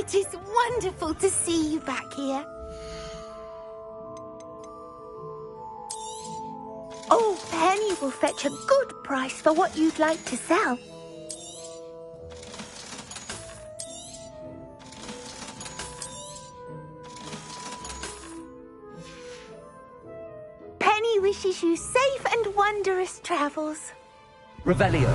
It is wonderful to see you back here. Old Penny will fetch a good price for what you'd like to sell. Penny wishes you safe and wondrous travels. Revelio.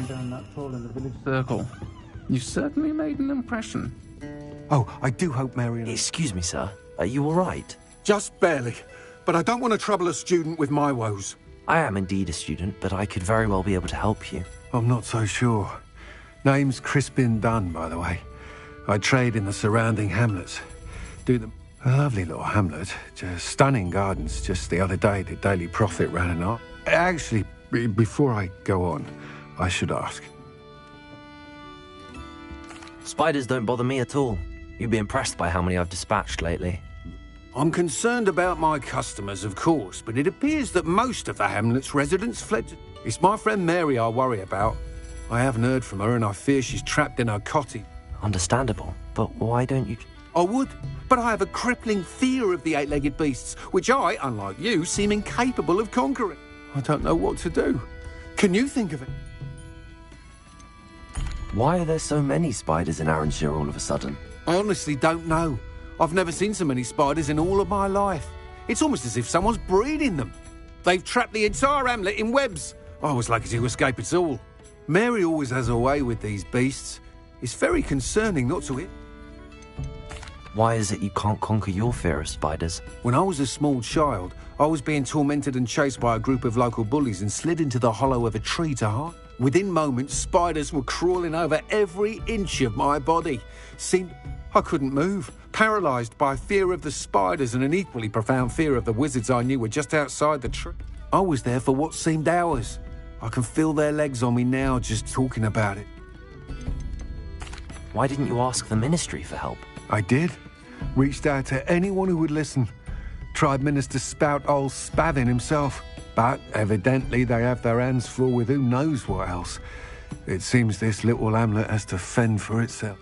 Down that hall in the village circle. You certainly made an impression. Oh, I do hope Marion... Excuse me, sir. Are you all right? Just barely. But I don't want to trouble a student with my woes. I am indeed a student, but I could very well be able to help you. I'm not so sure. Name's Crispin Dunn, by the way. I trade in the surrounding hamlets. Do them... A lovely little hamlet. Just stunning gardens. Just the other day, the Daily Prophet ran an art. Actually, before I go on, I should ask. Spiders don't bother me at all. You'd be impressed by how many I've dispatched lately. I'm concerned about my customers, of course, but it appears that most of the hamlet's residents fled. It's my friend Mary I worry about. I haven't heard from her and I fear she's trapped in her cottage. Understandable, but why don't you... I would, but I have a crippling fear of the eight-legged beasts, which I, unlike you, seem incapable of conquering. I don't know what to do. Can you think of it? Why are there so many spiders in Arranshire all of a sudden? I honestly don't know. I've never seen so many spiders in all of my life. It's almost as if someone's breeding them. They've trapped the entire hamlet in webs. I was lucky to escape it all. Mary always has a way with these beasts. It's very concerning not to hit. Why is it you can't conquer your fear of spiders? When I was a small child, I was being tormented and chased by a group of local bullies and slid into the hollow of a tree to hide. Within moments, spiders were crawling over every inch of my body. Seemed I couldn't move, paralysed by fear of the spiders and an equally profound fear of the wizards I knew were just outside the tree. I was there for what seemed hours. I can feel their legs on me now just talking about it. Why didn't you ask the ministry for help? I did. Reached out to anyone who would listen. Tried Minister Spout old Spavin himself. But evidently they have their hands full with who knows what else. It seems this little hamlet has to fend for itself.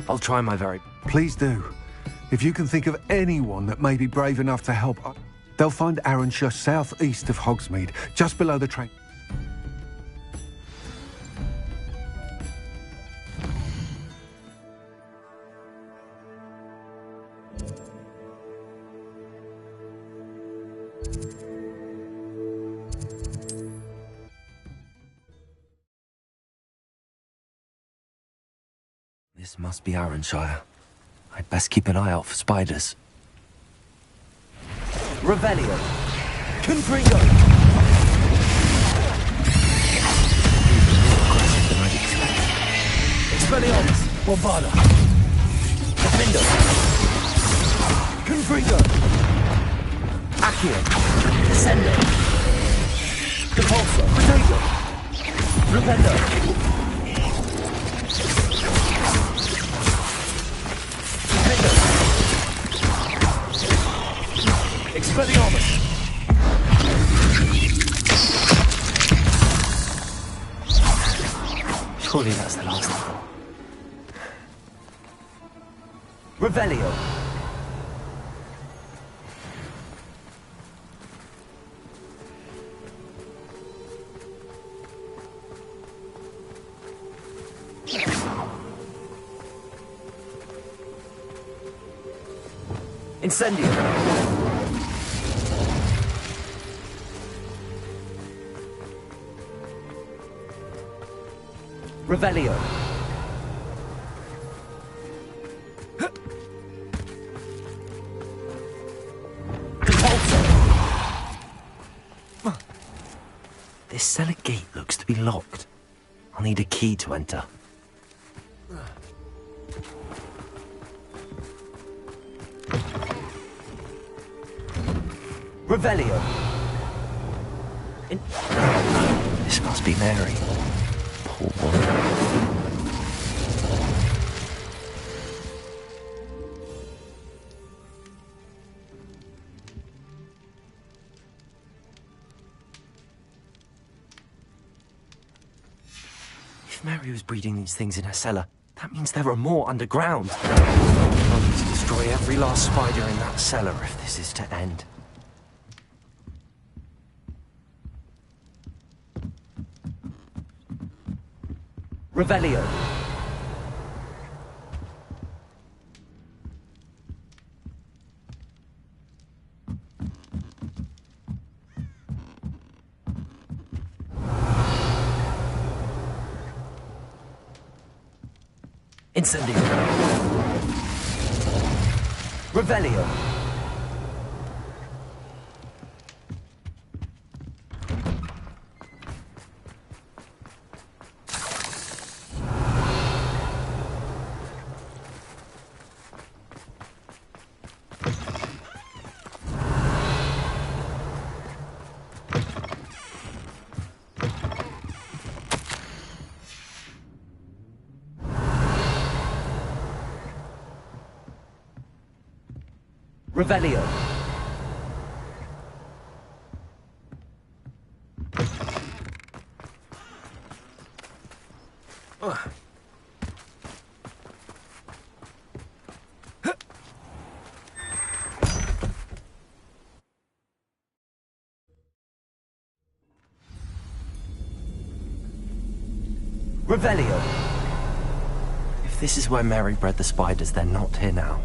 I'll try my very... Please do. If you can think of anyone that may be brave enough to help, they'll find Arranshire southeast of Hogsmeade, just below the train. This must be Arranshire. I'd best keep an eye out for spiders. Revelio! Confringo! More aggressive than I'd expected. Expelliarmus! Bombarda! Defendo! Confringo! Accio! Descendo! Depulso! Potato! Rependo! Expelliarmus! Surely that's the last of them. Revelio! Incendio! Revelio! Compulso! This cellar gate looks to be locked. I'll need a key to enter. Revelio! This must be Mary. Poor woman. If Mary was breeding these things in her cellar, that means there are more underground. I'll need to destroy every last spider in that cellar if this is to end. Revelio. Incendio. Revelio. Revelio. Revelio. If this is where Mary bred the spiders, they're not here now.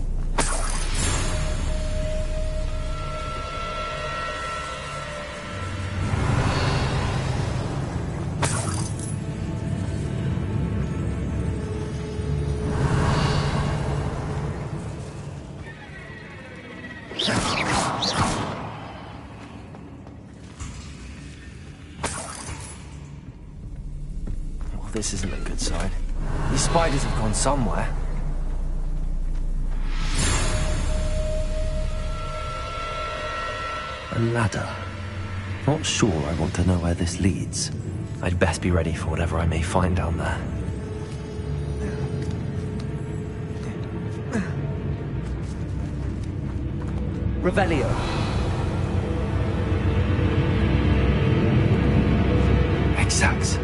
This isn't a good sign. These spiders have gone somewhere. A ladder. Not sure I want to know where this leads. I'd best be ready for whatever I may find down there. Revelio. Exact.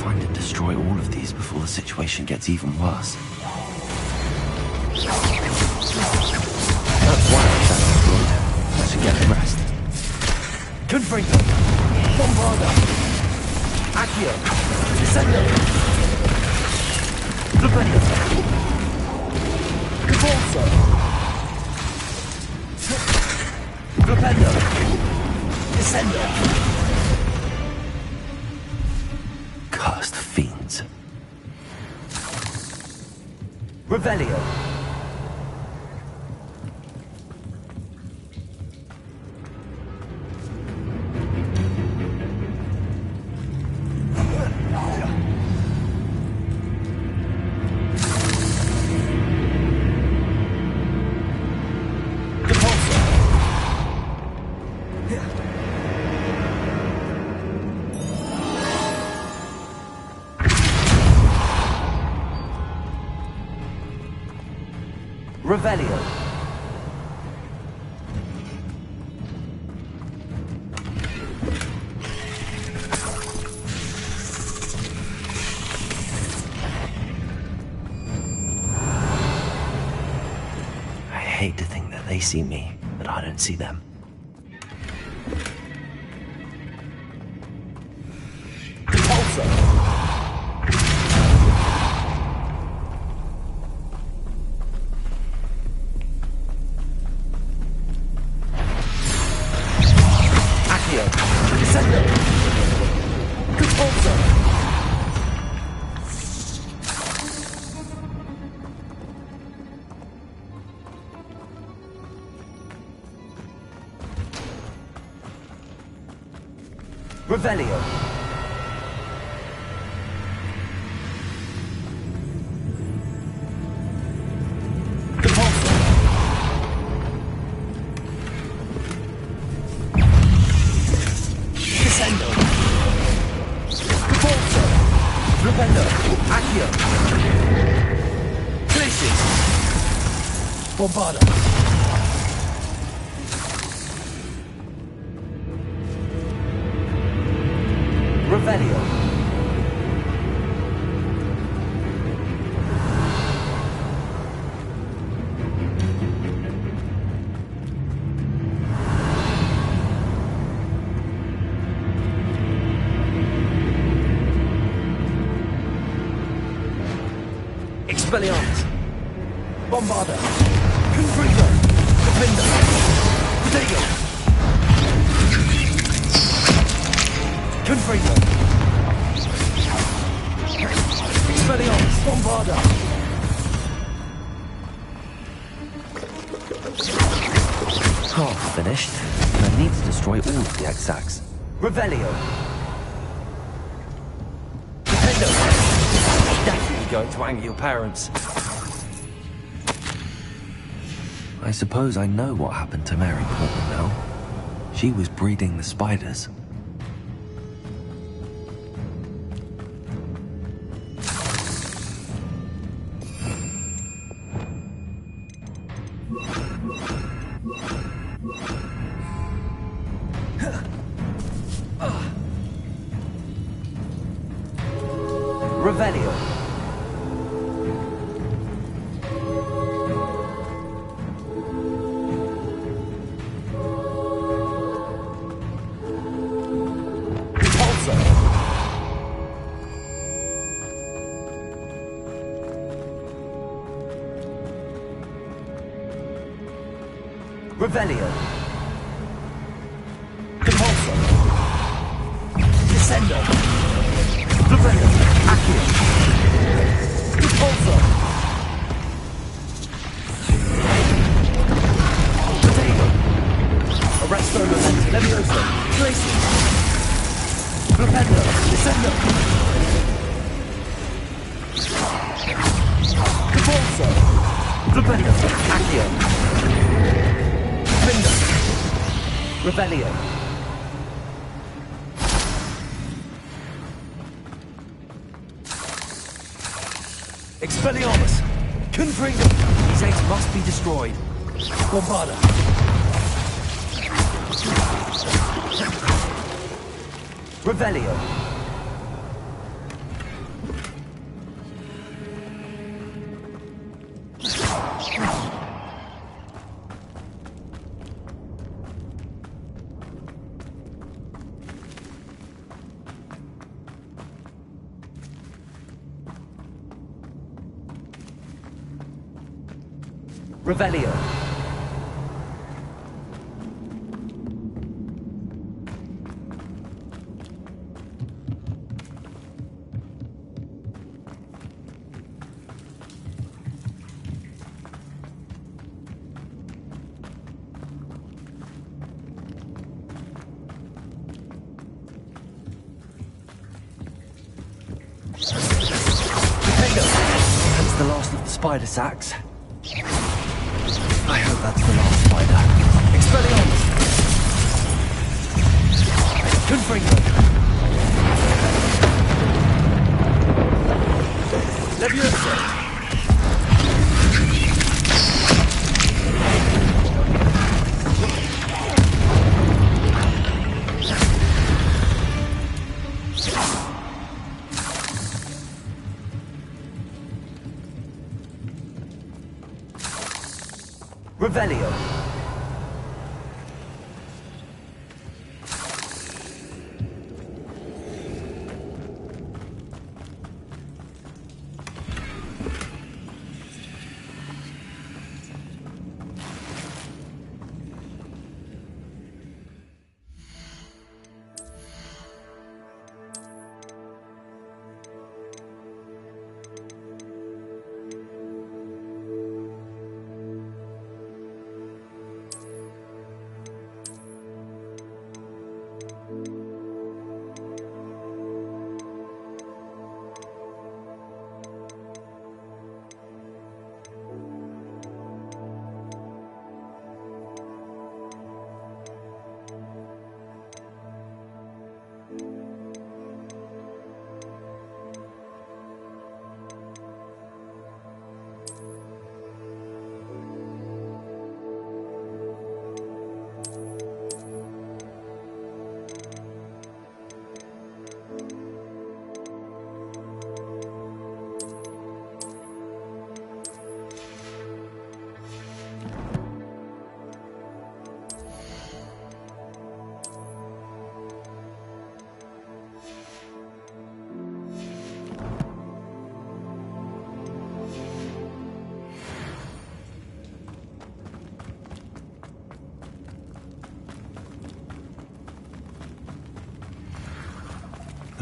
Find and destroy all of these before the situation gets even worse. That's why I found destroyed. I should get a rest. Confringo! Bombarda! Accio! Descendo! Revelio! Cavolso! Rependo! Descendo! Cursed fiends. Revelio. Revelio. I hate to think that they see me, but I don't see them. Revelio. witches! Bombarda! Revelio. Expelliarmus! Bombarda! Confringo! Defender! Protego! Confringo! Expelliarmus! Bombarda! Half finished. I need to destroy all of the exacts. Revelio. Defendo! Definitely going to anger your parents. I suppose I know what happened to Mary Portman now. She was breeding the spiders. Revelio. Revelio. Compulso. Descendo. Revelio. Accio. Compulso. Potato. Arresto Momento. Levioso. Tracy. Propendo. Descendo. Compulso. Propendo. Accio. Revelio. Expelliarmus! Confringo! These eggs must be destroyed. Bombarda! Revelio. Revelio. That's the last of the spider sacks. I hope that's the last spider. Expelliarmus! Confringo! Levioso! Revelio.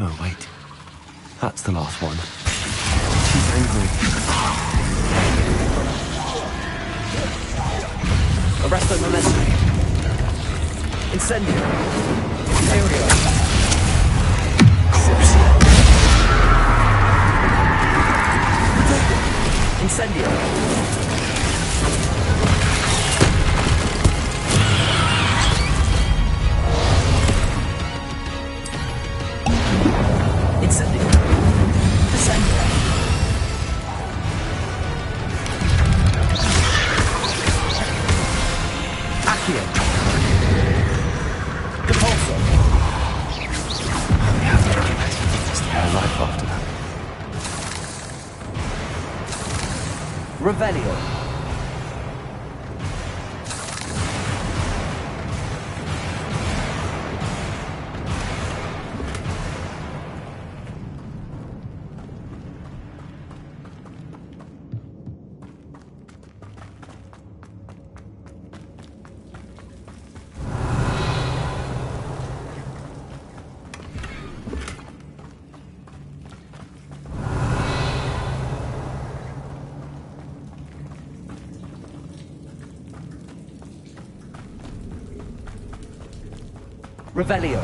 No, wait. That's the last one. She's angry. Arresto momentum. Incendio. Aereo. Incendio. Revelio. Revelio.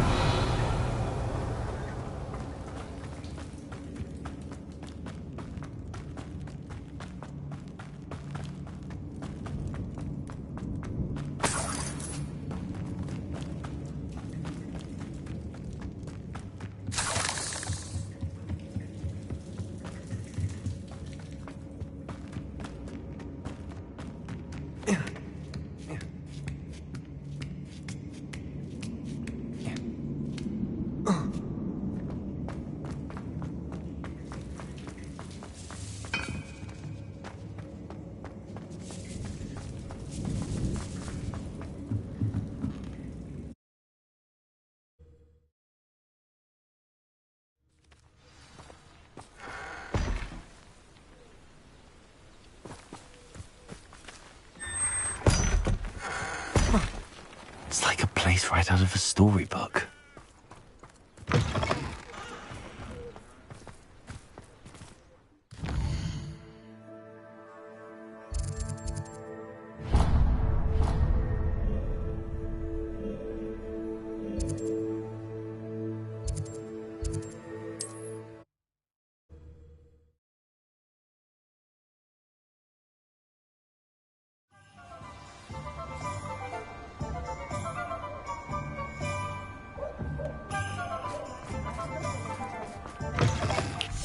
It's like a place right out of a storybook.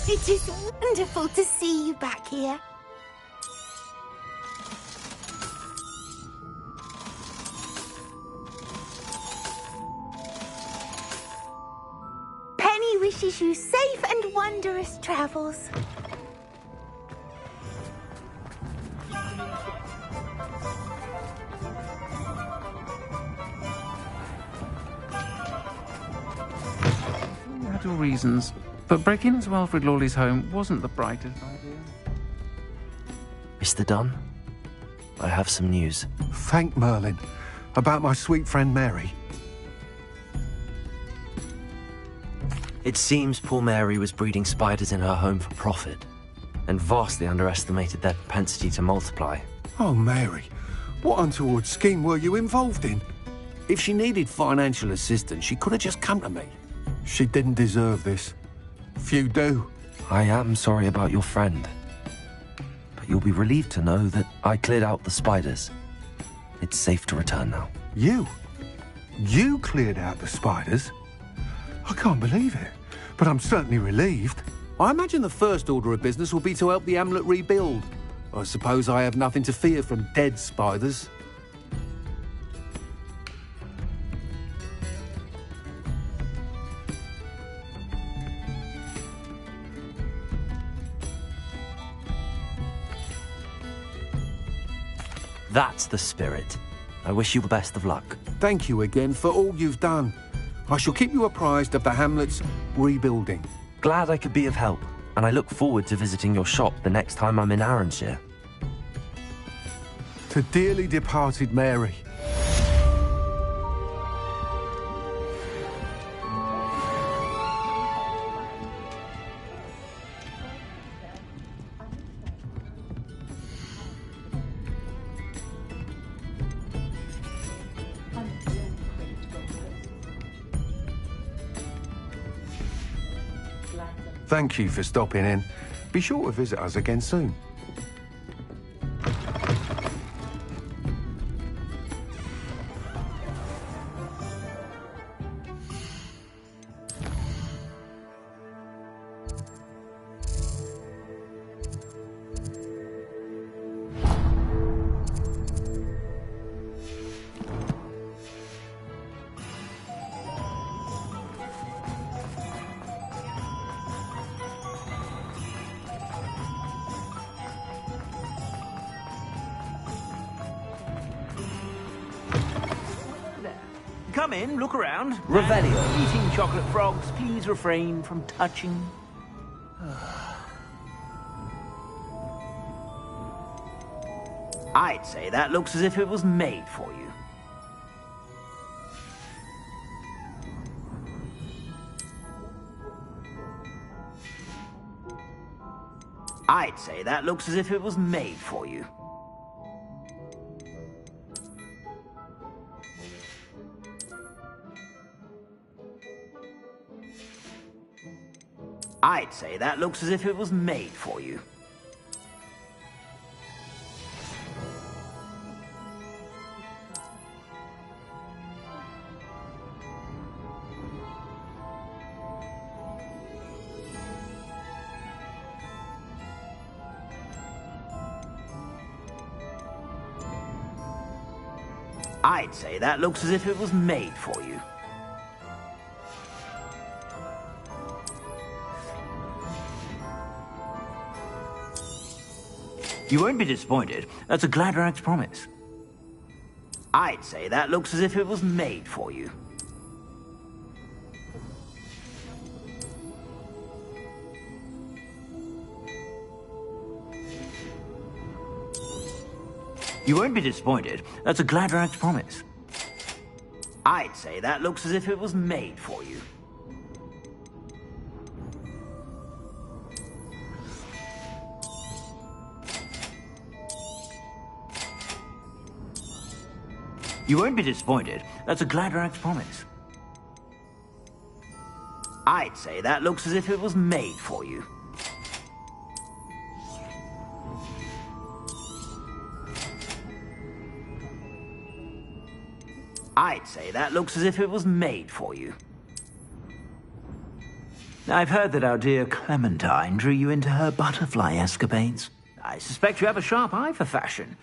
It is wonderful to see you back here. Penny wishes you safe and wondrous travels. You had your reasons, but breaking into Alfred Lawley's home wasn't the brightest idea. Mr. Dunn, I have some news. Thank Merlin. About my sweet friend Mary. It seems poor Mary was breeding spiders in her home for profit, and vastly underestimated their propensity to multiply. Oh, Mary, what untoward scheme were you involved in? If she needed financial assistance, she could have just come to me. She didn't deserve this. Few do. I am sorry about your friend, but you'll be relieved to know that I cleared out the spiders. It's safe to return now. You? You cleared out the spiders? I can't believe it, but I'm certainly relieved. I imagine the first order of business will be to help the amulet rebuild. I suppose I have nothing to fear from dead spiders. That's the spirit. I wish you the best of luck. Thank you again for all you've done. I shall keep you apprised of the hamlet's rebuilding. Glad I could be of help, and I look forward to visiting your shop the next time I'm in Arranshire. To dearly departed Mary. Thank you for stopping in. Be sure to visit us again soon. Come in, look around. Revelio. Eating chocolate frogs, please refrain from touching. I'd say that looks as if it was made for you. I'd say that looks as if it was made for you. I'd say that looks as if it was made for you. I'd say that looks as if it was made for you. You won't be disappointed. That's a Gladrax promise. I'd say that looks as if it was made for you. You won't be disappointed. That's a Gladrax promise. I'd say that looks as if it was made for you. You won't be disappointed. That's a Gladrax promise. I'd say that looks as if it was made for you. I'd say that looks as if it was made for you. I've heard that our dear Clementine drew you into her butterfly escapades. I suspect you have a sharp eye for fashion.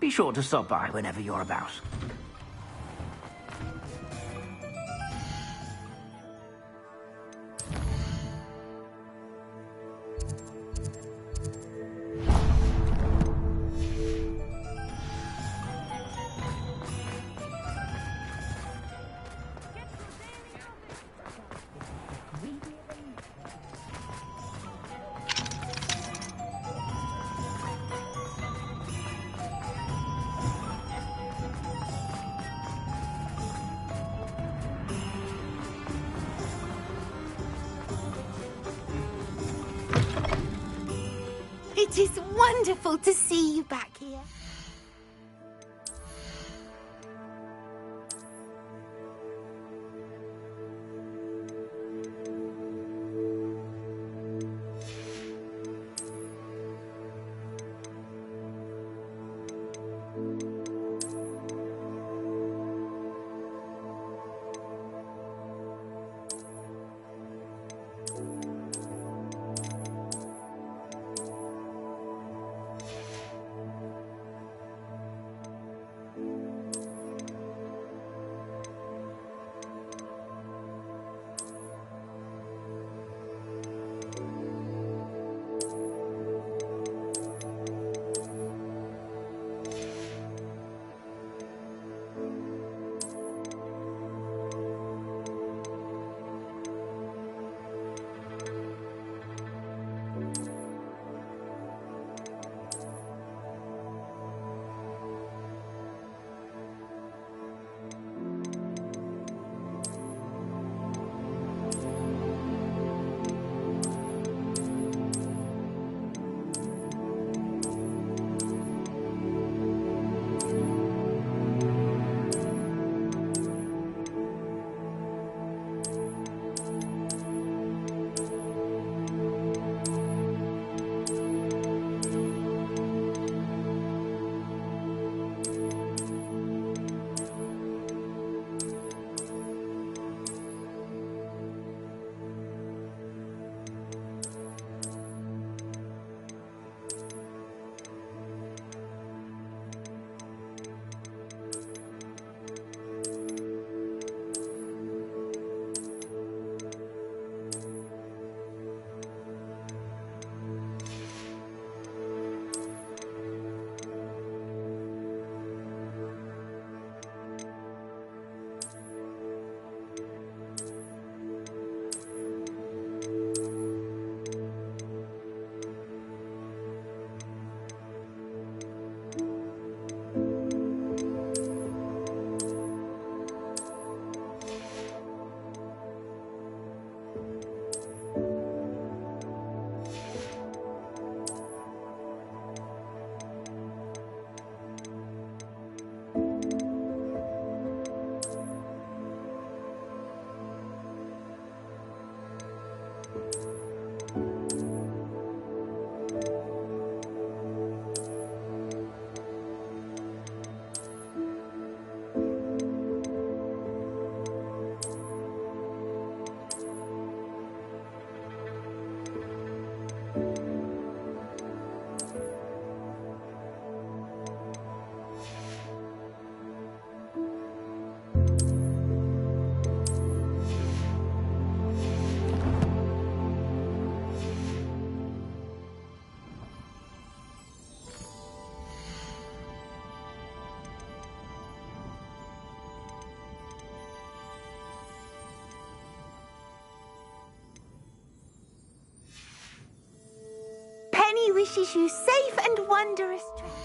Be sure to stop by whenever you're about. It is wonderful to see you back here. wishes you safe and wondrous travels.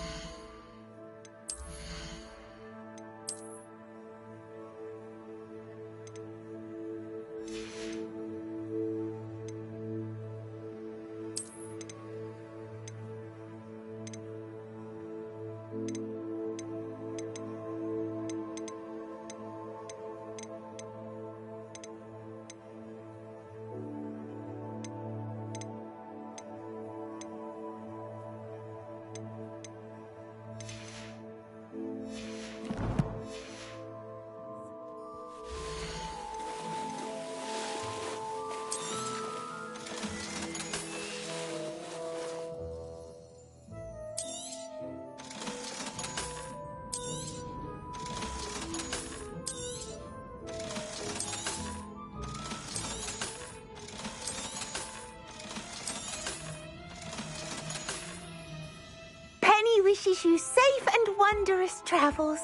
Wishes you safe and wondrous travels.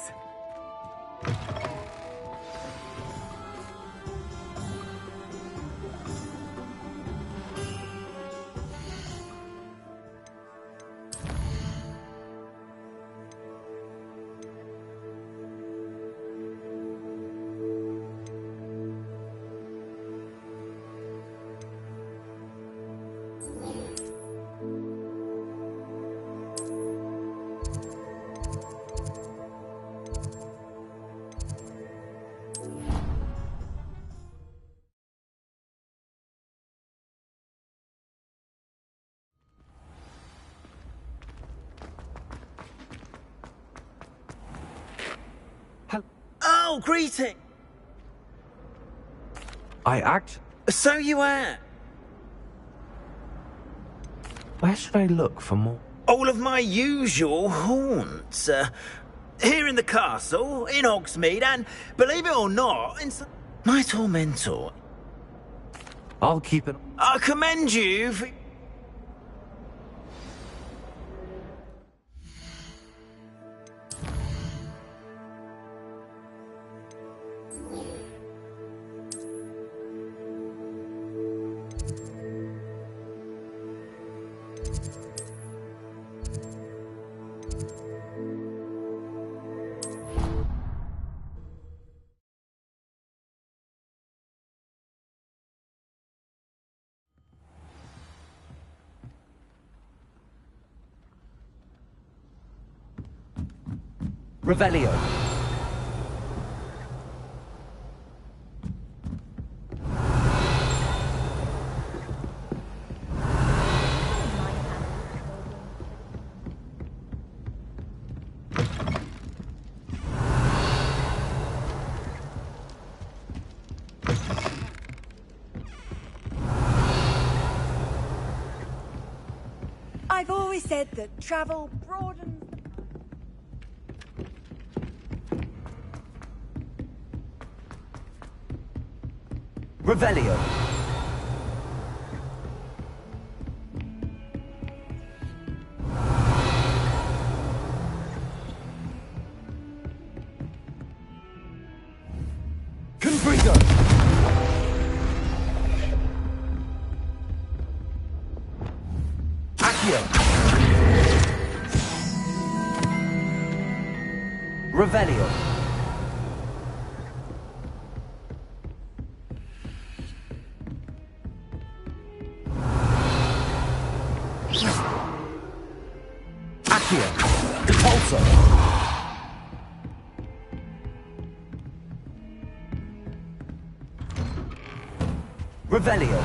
Oh, greeting! I act? So you are. Where should I look for more? All of my usual haunts. Here in the castle, in Hogsmeade, and, believe it or not, my tormentor. I'll keep it. I commend you for... Revelio. I've always said that travel broadens the... Revelio. Confringo! Accio. Revelio. Accio. Depulso. Revelio.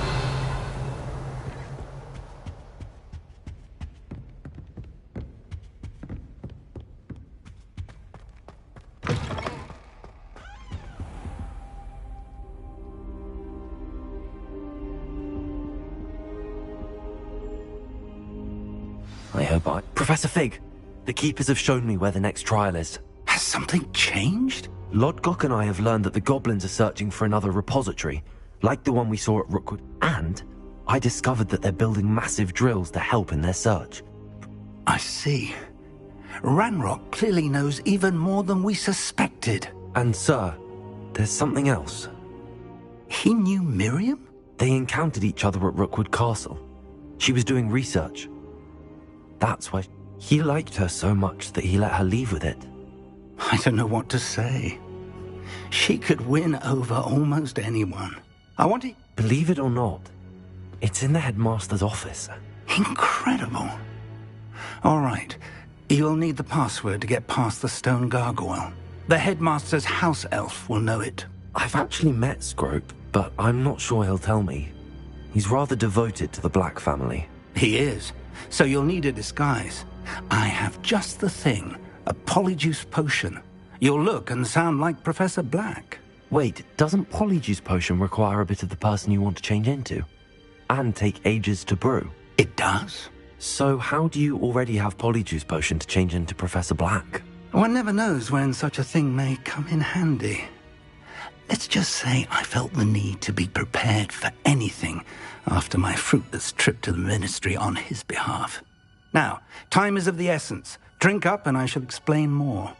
I hope I... Professor Fig, the Keepers have shown me where the next trial is. Has something changed? Lodgok and I have learned that the goblins are searching for another repository, like the one we saw at Rookwood, and I discovered that they're building massive drills to help in their search. I see. Ranrock clearly knows even more than we suspected. And sir, there's something else. He knew Miriam? They encountered each other at Rookwood Castle. She was doing research. That's why he liked her so much that he let her leave with it. I don't know what to say. She could win over almost anyone. I want to... Believe it or not, it's in the headmaster's office. Incredible. All right. You'll need the password to get past the stone gargoyle. The headmaster's house elf will know it. I've actually met Scrope, but I'm not sure he'll tell me. He's rather devoted to the Black family. He is. So you'll need a disguise. I have just the thing. A polyjuice potion. You'll look and sound like Professor Black. Wait, doesn't Polyjuice Potion require a bit of the person you want to change into? And take ages to brew? It does. So how do you already have Polyjuice Potion to change into Professor Black? One never knows when such a thing may come in handy. Let's just say I felt the need to be prepared for anything after my fruitless trip to the ministry on his behalf. Now, time is of the essence. Drink up and I shall explain more.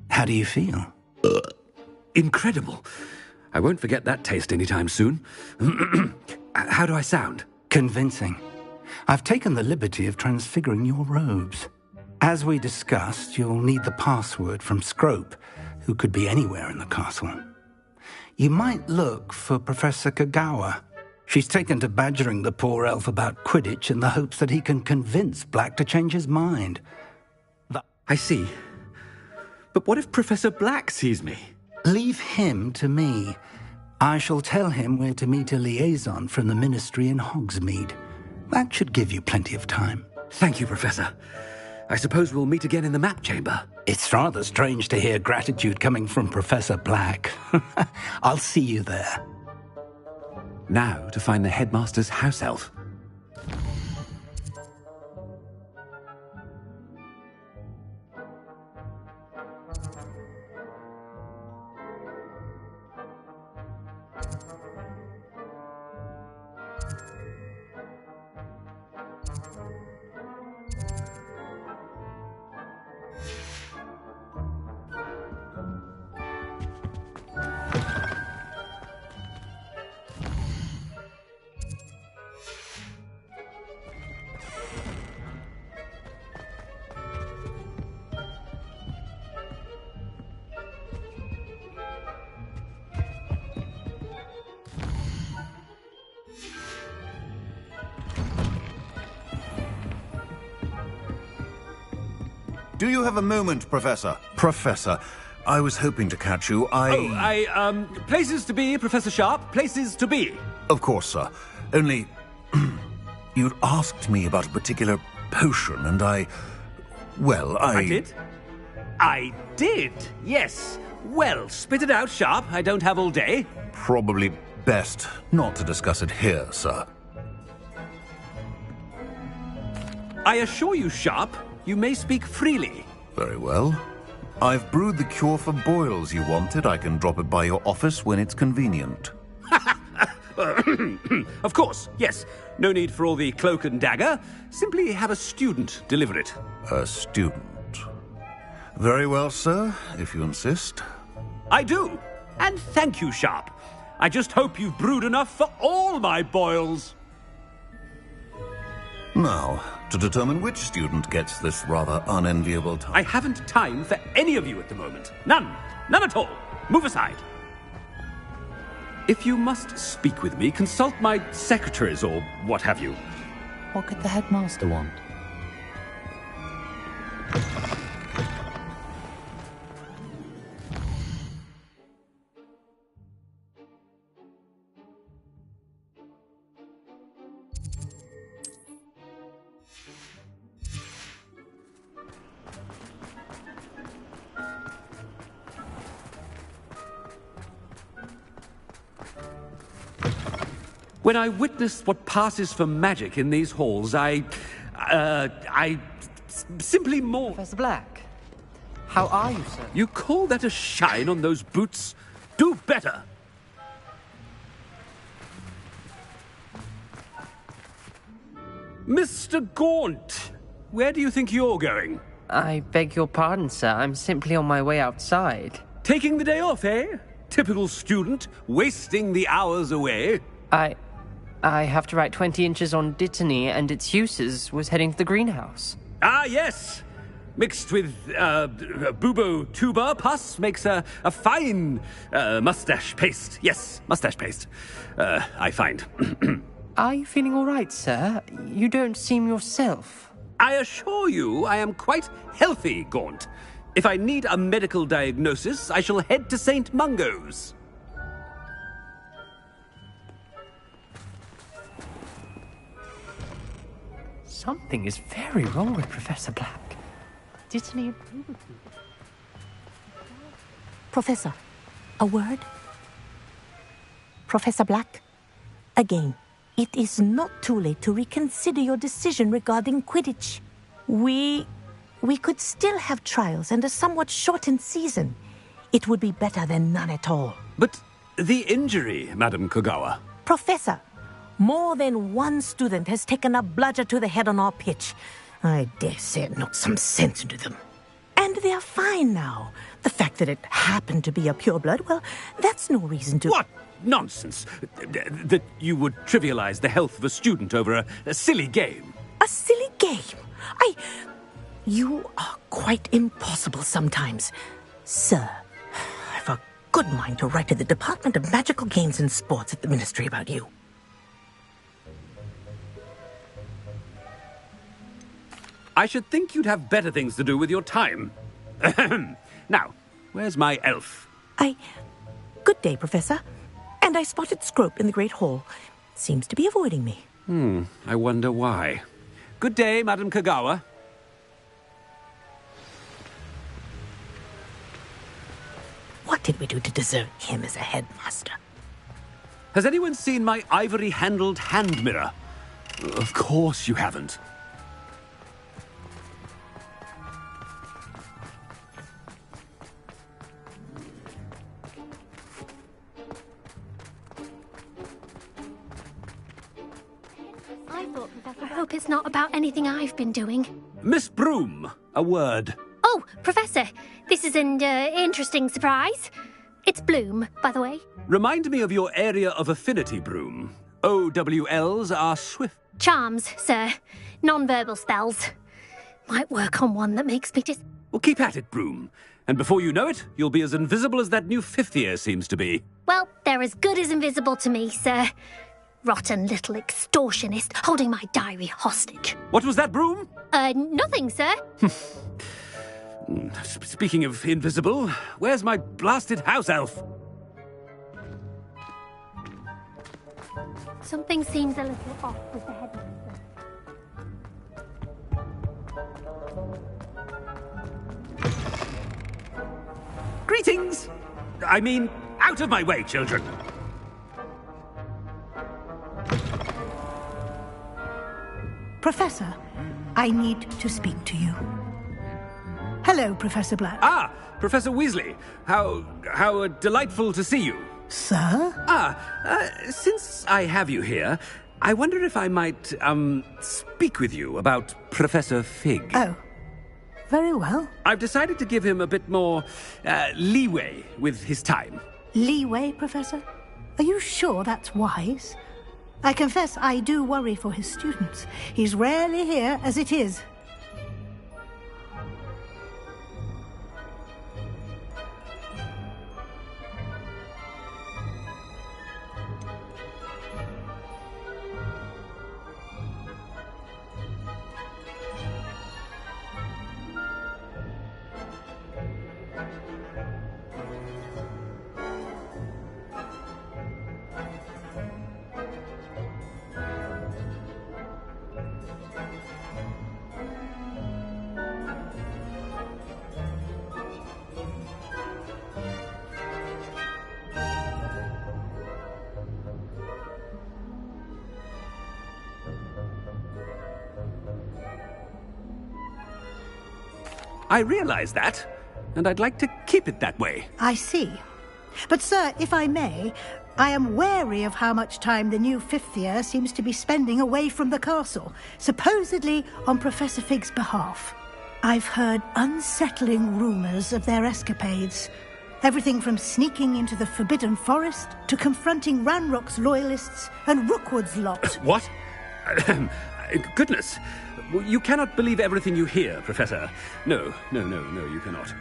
How do you feel? Incredible. I won't forget that taste anytime soon. How do I sound? Convincing. I've taken the liberty of transfiguring your robes. As we discussed, you'll need the password from Scrope, who could be anywhere in the castle. You might look for Professor Kagawa. She's taken to badgering the poor elf about Quidditch in the hopes that he can convince Black to change his mind. I see. But what if Professor Black sees me? Leave him to me. I shall tell him where to meet a liaison from the ministry in Hogsmeade. That should give you plenty of time. Thank you, Professor. I suppose we'll meet again in the map chamber. It's rather strange to hear gratitude coming from Professor Black. I'll see you there. Now to find the headmaster's house elf. Do you have a moment, Professor? Professor, I was hoping to catch you. Places to be, Professor Sharp. Places to be. Of course, sir. Only... you'd asked me about a particular potion, and I did? I did, yes. Well, spit it out, Sharp. I don't have all day. Probably best not to discuss it here, sir. I assure you, Sharp, you may speak freely. Very well. I've brewed the cure for boils you wanted. I can drop it by your office when it's convenient. Of course, yes. No need for all the cloak and dagger. Simply have a student deliver it. A student. Very well, sir, if you insist. I do. And thank you, Sharp. I just hope you've brewed enough for all my boils. Now, to determine which student gets this rather unenviable task. I haven't time for any of you at the moment. None. None at all. Move aside. If you must speak with me, consult my secretaries or what have you. What could the headmaster want? When I witness what passes for magic in these halls, I simply more... Professor Black, how are you, sir? You call that a shine on those boots? Do better! Mr. Gaunt, where do you think you're going? I beg your pardon, sir. I'm simply on my way outside. Taking the day off, eh? Typical student, wasting the hours away. I have to write 20 inches on Dittany and its uses. Was heading to the greenhouse. Ah, yes. Mixed with bubo tuber pus makes a fine mustache paste. Yes, mustache paste. I find. Are you feeling all right, sir? You don't seem yourself. I assure you I am quite healthy, Gaunt. If I need a medical diagnosis, I shall head to St. Mungo's. Something is very wrong with Professor Black. Dittany... Professor, a word? Professor Black, again, it is not too late to reconsider your decision regarding Quidditch. We could still have trials and a somewhat shortened season. It would be better than none at all. But the injury, Madam Kogawa. Professor, more than one student has taken a bludger to the head on our pitch. I dare say it knocked some sense into them. And they are fine now. The fact that it happened to be a pureblood, well, that's no reason to... What nonsense! That you would trivialize the health of a student over a silly game. A silly game? You are quite impossible sometimes. Sir, I've a good mind to write to the Department of Magical Games and Sports at the Ministry about you. I should think you'd have better things to do with your time. Now, where's my elf? Good day, Professor. And I spotted Scrope in the Great Hall. Seems to be avoiding me. I wonder why. Good day, Madam Kogawa. What did we do to deserve him as a headmaster? Has anyone seen my ivory-handled hand mirror? Of course you haven't. I hope it's not about anything I've been doing. Miss Broom, a word. Oh, Professor, this is an interesting surprise. It's Bloom, by the way. Remind me of your area of affinity, Broom. OWLs are swift. Charms, sir. Non-verbal spells. Might work on one that makes me Well, keep at it, Broom. And before you know it, you'll be as invisible as that new fifth year seems to be. Well, they're as good as invisible to me, sir. Rotten little extortionist holding my diary hostage. What was that, Broom? Nothing, sir. Speaking of invisible, where's my blasted house elf? Something seems a little off with the headmaster. Greetings! I mean, out of my way, children! Professor, I need to speak to you. Hello, Professor Black. Ah, Professor Weasley. How delightful to see you. Sir? Since I have you here, I wonder if I might, speak with you about Professor Fig. Oh, very well. I've decided to give him a bit more, leeway with his time. Leeway, Professor? Are you sure that's wise? I confess I do worry for his students. He's rarely here as it is. I realize that, and I'd like to keep it that way. I see. But, sir, if I may, I am wary of how much time the new fifth year seems to be spending away from the castle, supposedly on Professor Fig's behalf. I've heard unsettling rumours of their escapades. Everything from sneaking into the Forbidden Forest to confronting Ranrock's loyalists and Rookwood's lot. What? Goodness. You cannot believe everything you hear, Professor. No, you cannot.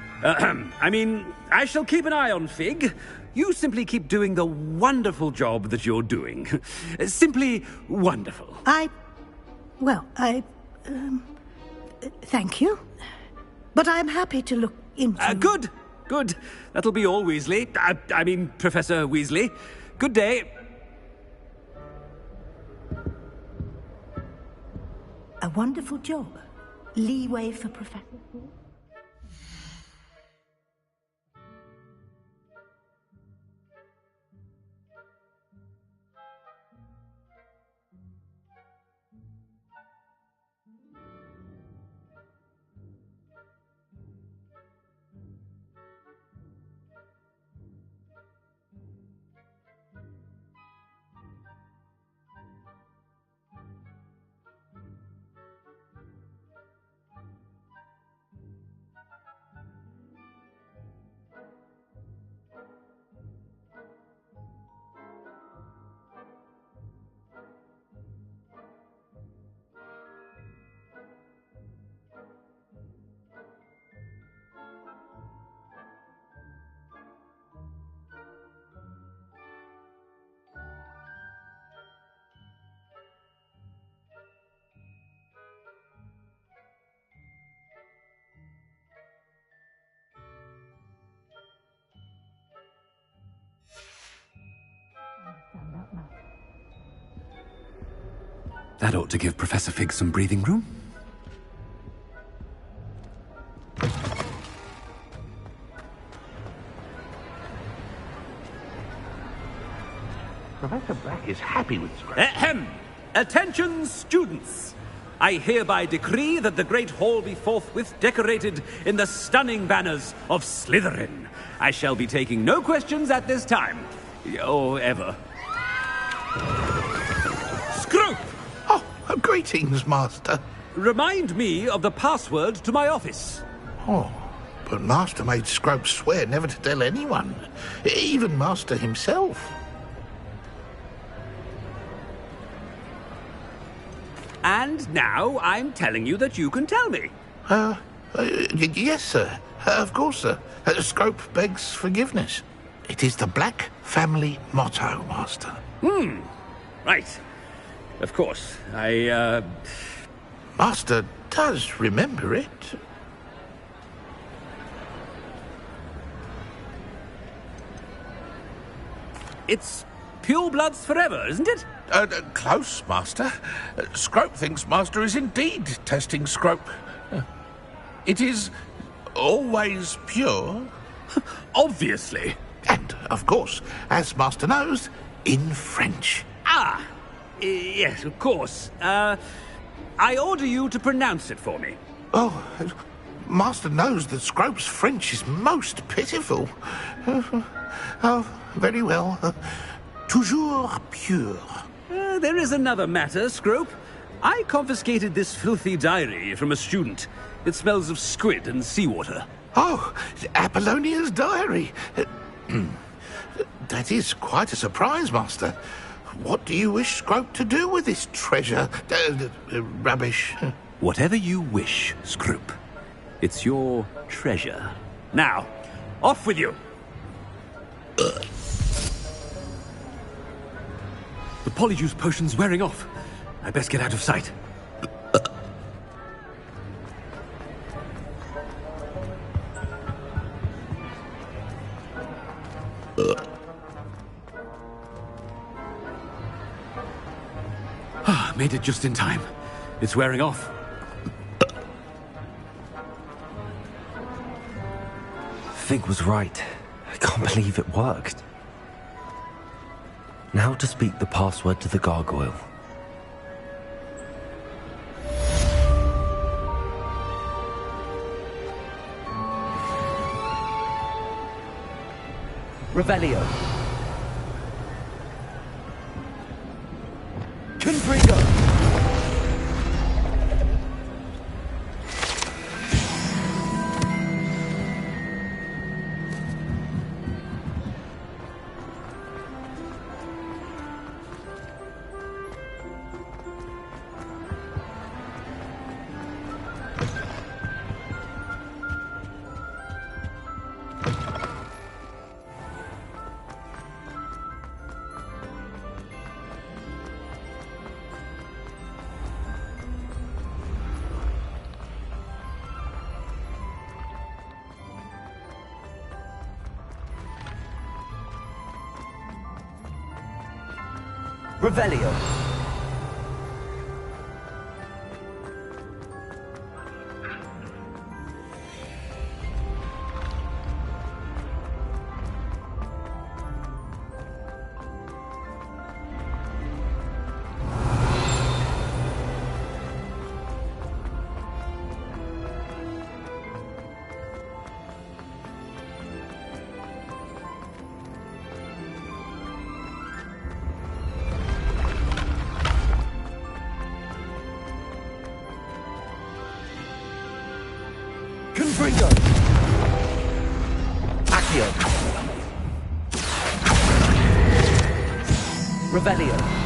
I mean, I shall keep an eye on Fig. You simply keep doing the wonderful job that you're doing. Simply wonderful. Thank you. But I'm happy to look into... Good. That'll be all, Weasley. I mean, Professor Weasley. Good day. A wonderful job. Leeway for Professor. That ought to give Professor Fig some breathing room. Professor Black is happy with Scrooge. Ahem! Attention, students! I hereby decree that the Great Hall be forthwith decorated in the stunning banners of Slytherin. I shall be taking no questions at this time. Or ever. Scrope! Greetings, Master. Remind me of the password to my office. Oh, but Master made Scrope swear never to tell anyone, even Master himself. And now I'm telling you that you can tell me. Yes, sir. Of course, sir. Scrope begs forgiveness. It is the Black family motto, Master. Right. Of course. Master does remember it. It's purebloods forever, isn't it? Close, Master. Scrope thinks Master is indeed testing Scrope. It is always pure. Obviously. And, of course, as Master knows, in French. Yes, of course. I order you to pronounce it for me. Oh, Master knows that Scrope's French is most pitiful. Very well. Toujours pure. There is another matter, Scrope. I confiscated this filthy diary from a student. It smells of squid and seawater. Oh, Apollonia's diary. That is quite a surprise, Master. What do you wish Scrope to do with this treasure? Rubbish. Whatever you wish, Scrope. It's your treasure. Now, off with you. The Polyjuice potion's wearing off. I best get out of sight. Made it just in time. It's wearing off. Fig was right. I can't believe it worked. Now to speak the password to the gargoyle. Revelio. Confringo! Revelio. Confringo! Accio! Revelio!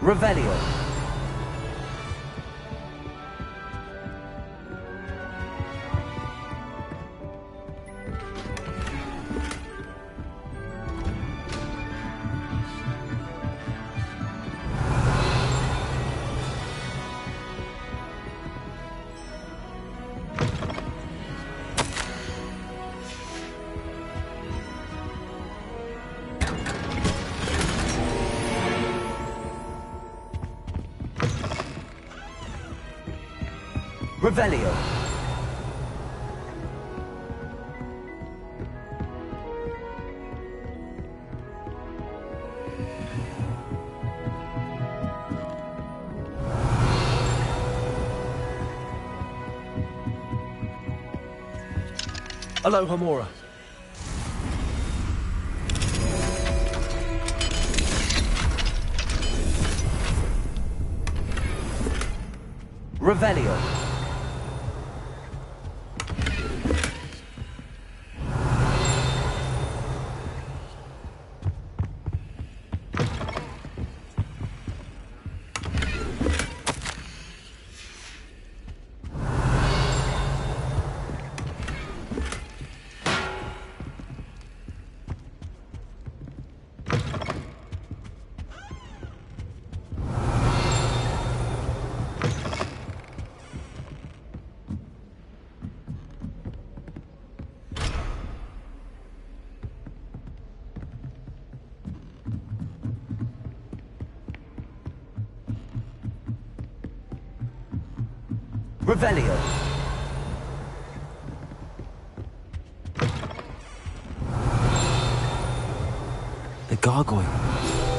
Revelio. Revelio. Aloha Mora. Revelio. Revelio. The gargoyle.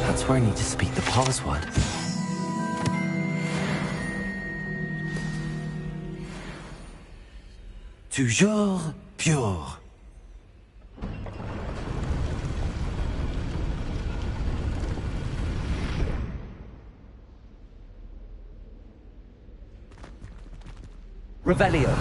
That's where I need to speak the password. Toujours pure. Revelio.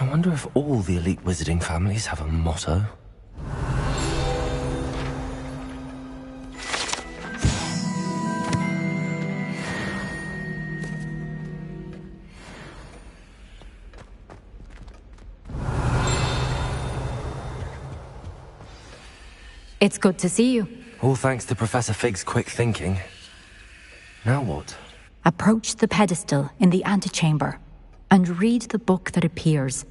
I wonder if all the elite wizarding families have a motto. It's good to see you. All thanks to Professor Fig's quick thinking. Now what? Approach the pedestal in the antechamber. and read the book that appears.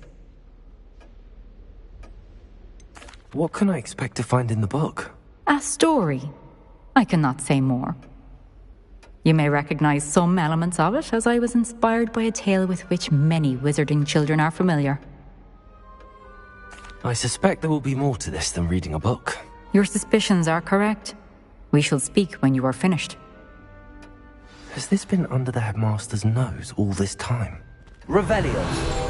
What can I expect to find in the book? A story. I cannot say more. You may recognize some elements of it, as I was inspired by a tale with which many wizarding children are familiar. I suspect there will be more to this than reading a book. Your suspicions are correct. We shall speak when you are finished. Has this been under the headmaster's nose all this time? Revelio.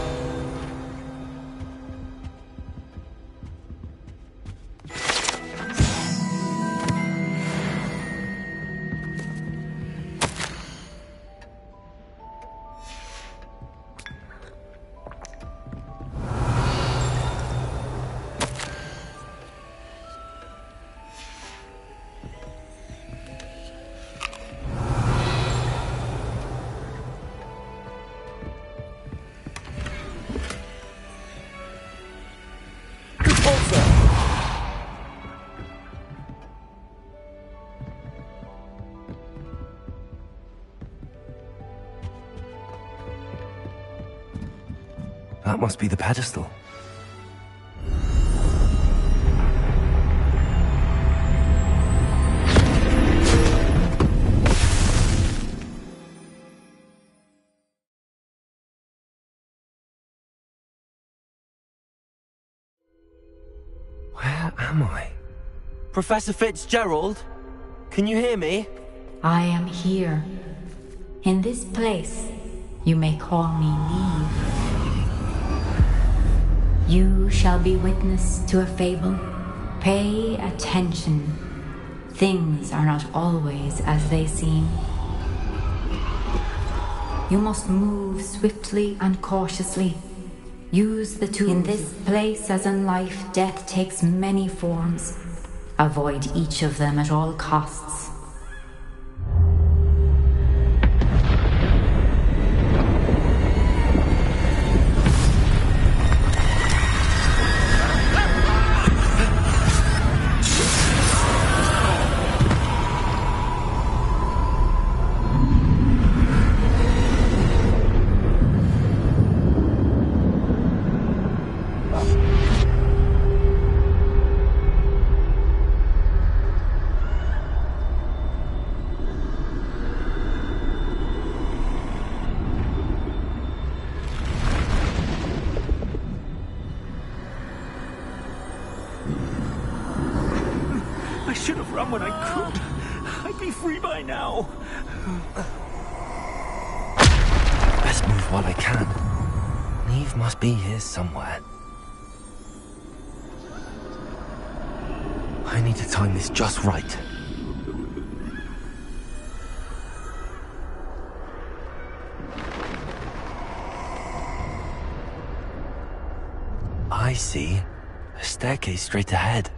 That must be the pedestal. Where am I? Professor Fitzgerald? Can you hear me? I am here. In this place, you may call me Neve. You shall be witness to a fable. Pay attention. Things are not always as they seem. You must move swiftly and cautiously. Use the tools. In this place, as in life, death takes many forms. Avoid each of them at all costs. I should have run when I could. I'd be free by now. Best move while I can. Neve must be here somewhere. I need to time this just right. I see. A staircase straight ahead.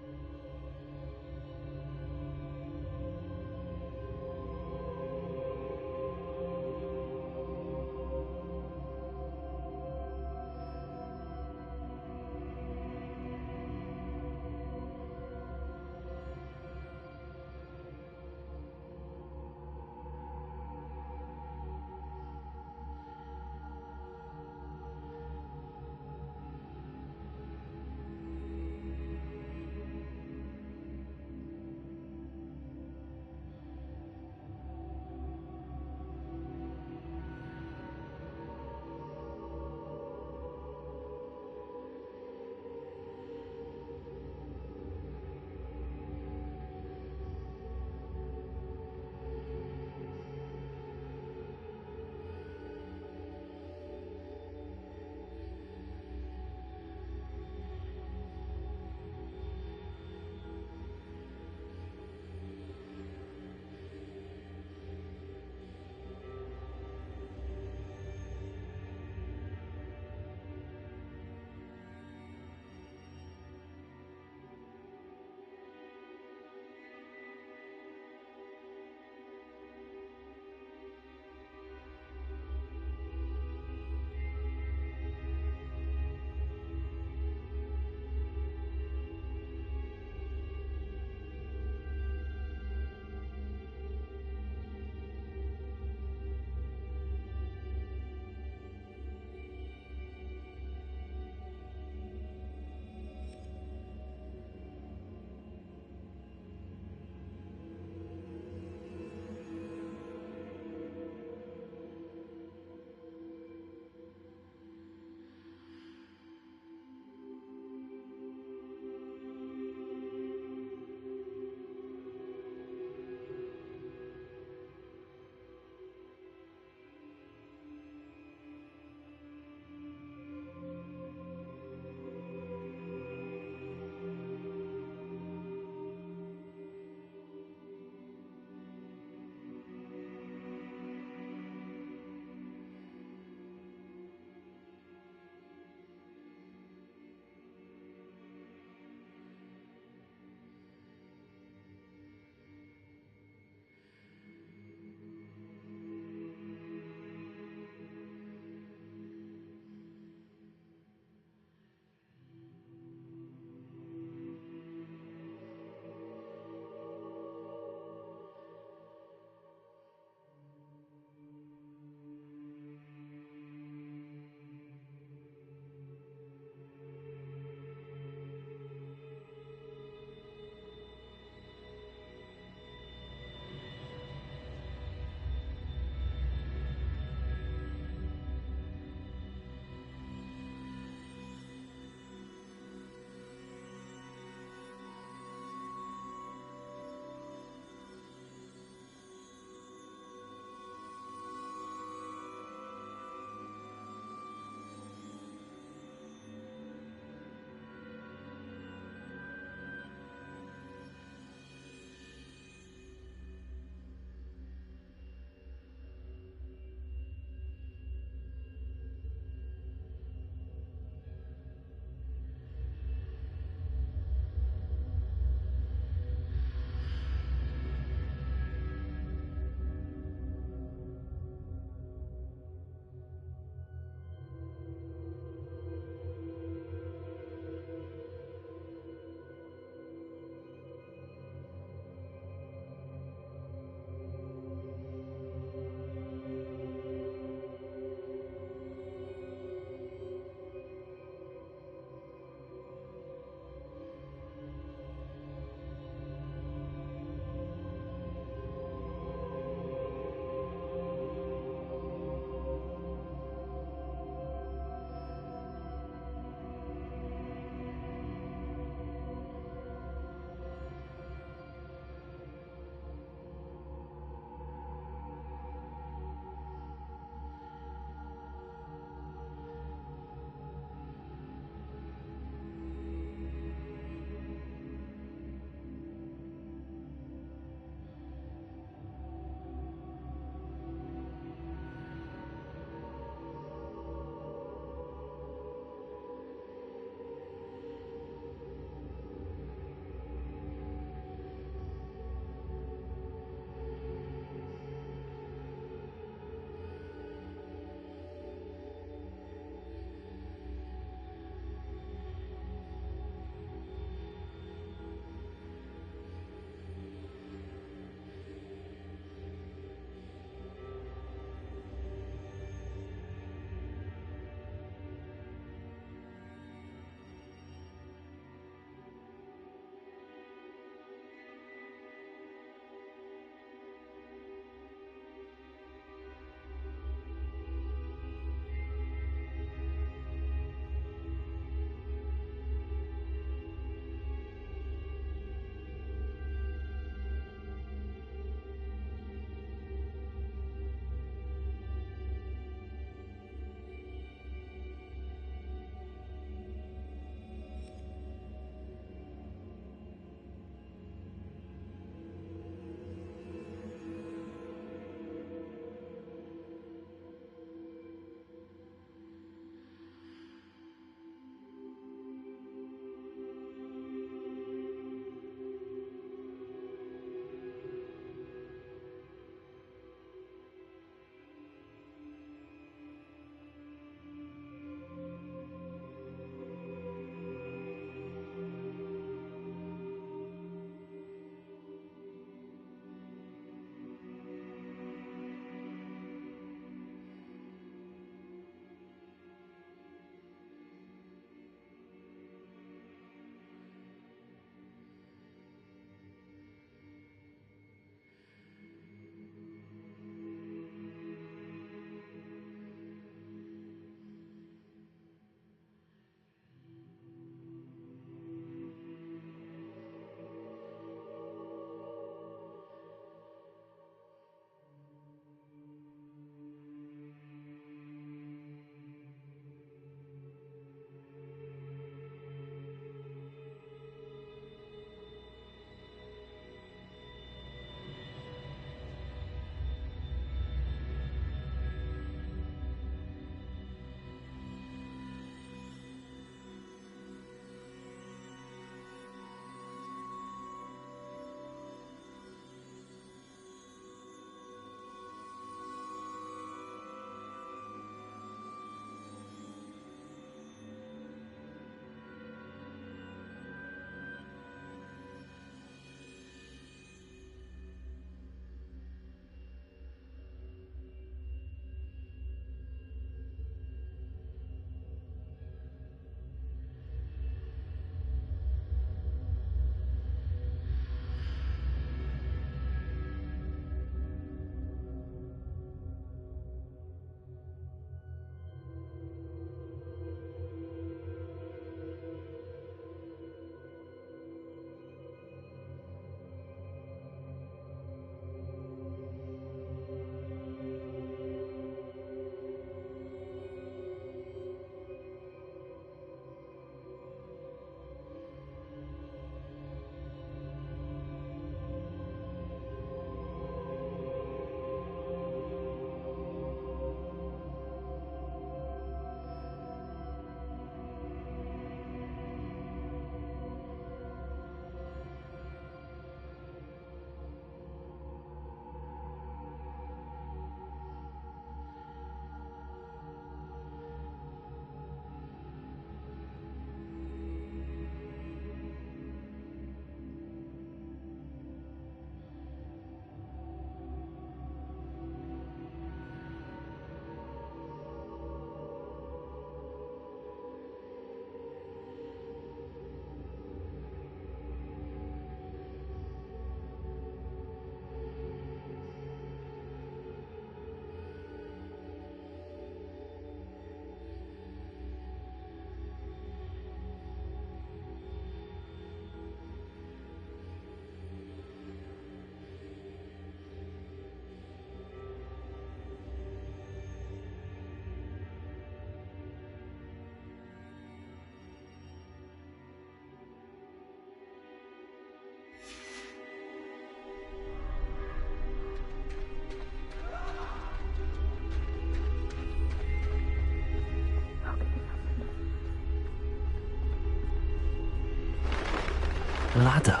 ladder.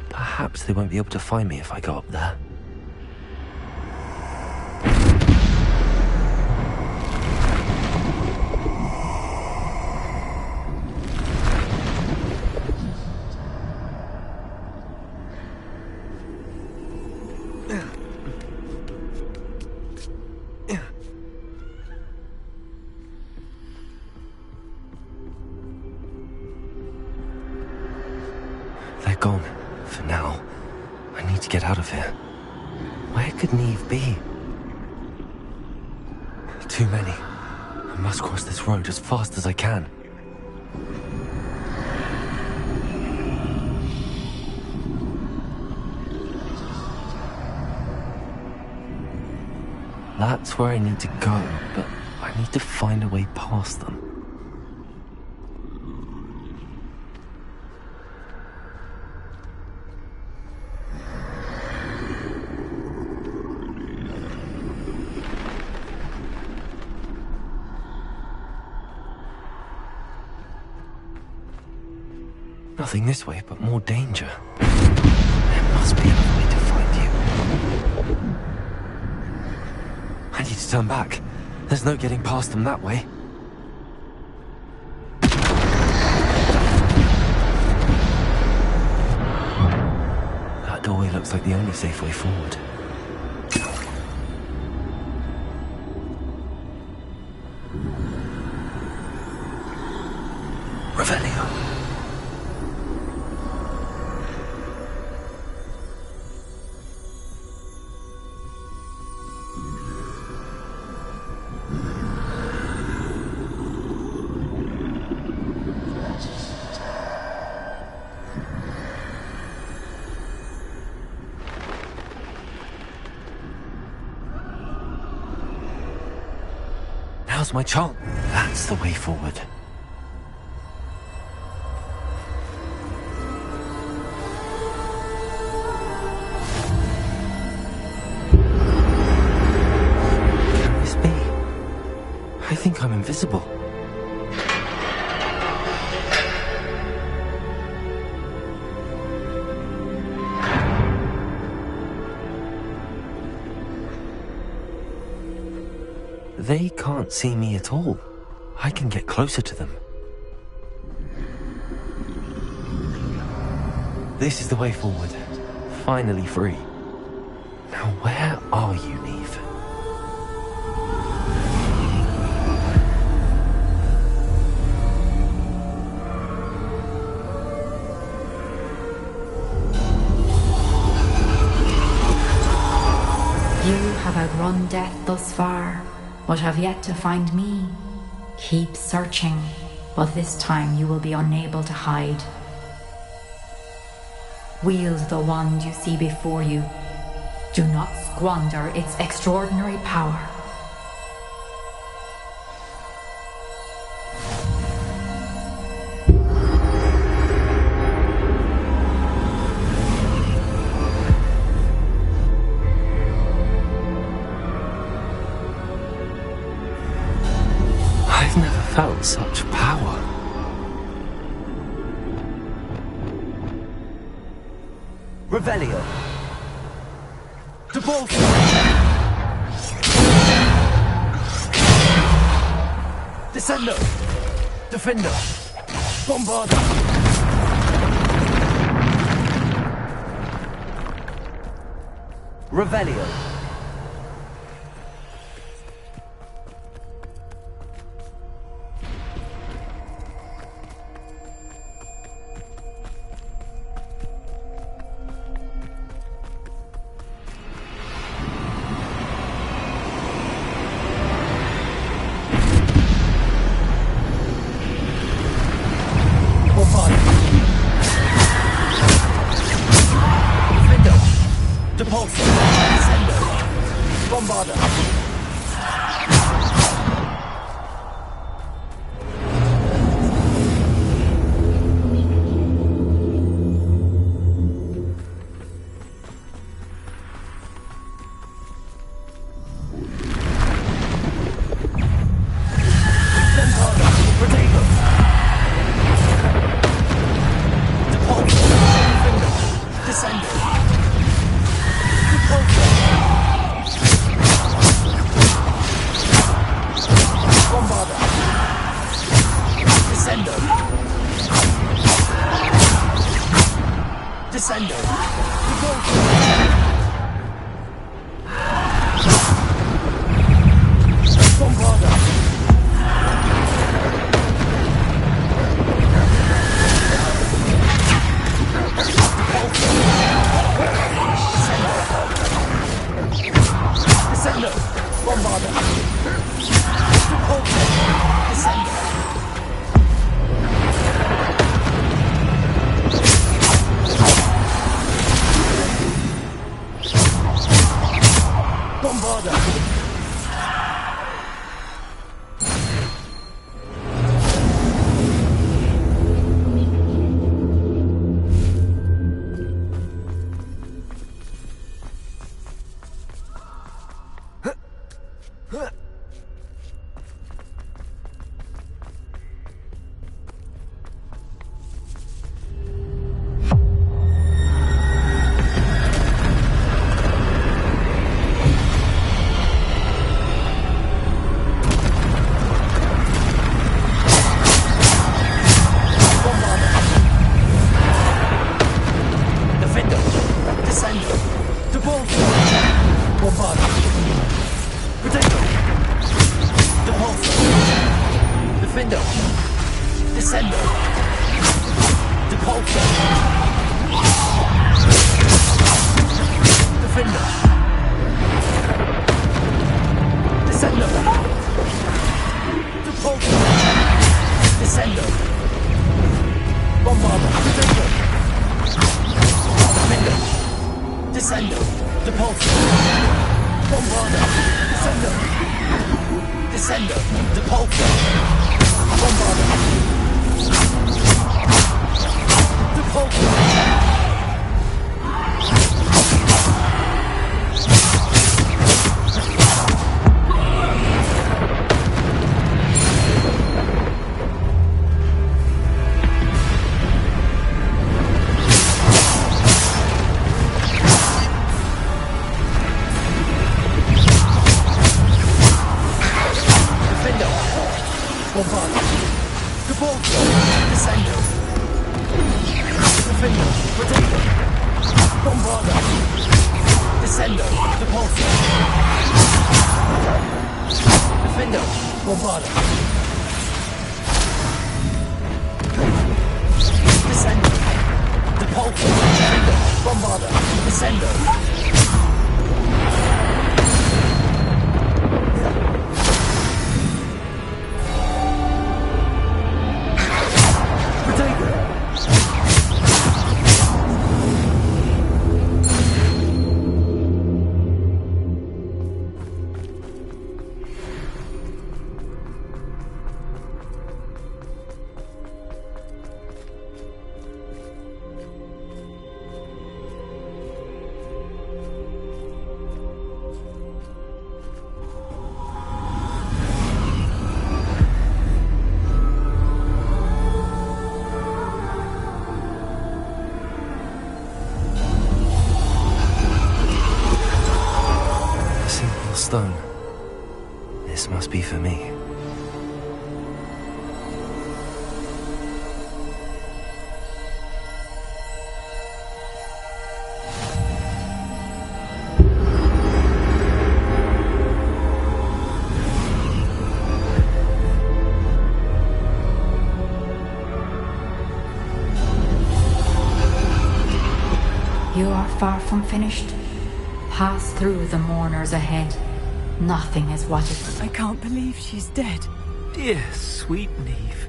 Perhaps they won't be able to find me if I go up there. They're gone. For now. I need to get out of here. Where could Neve be? Too many. I must cross this road as fast as I can. That's where I need to go, but I need to find a way past them. Nothing this way, but more danger. There must be another way to find you. I need to turn back. There's no getting past them that way. That doorway looks like the only safe way forward. Revelio. Now's my chance. That's the way forward. Can this be? I think I'm invisible. They can't see me at all. I can get closer to them. This is the way forward. Finally free. Now where are you, Neve? You have outrun death thus far, but have yet to find me. Keep searching, but this time you will be unable to hide. Wield the wand you see before you. Do not squander its extraordinary power. I've never felt such power. Revelio. Debolsa. Descendo. Defender. Bombarda. Revelio. Depulso. Descendo. Descendo. Bombarda. Descendo. Bombarda. Descendo. Bombarda. Stone. This must be for me. You are far from finished. Pass through the mourners ahead. Nothing is what it... I can't believe she's dead. Dear sweet Neve.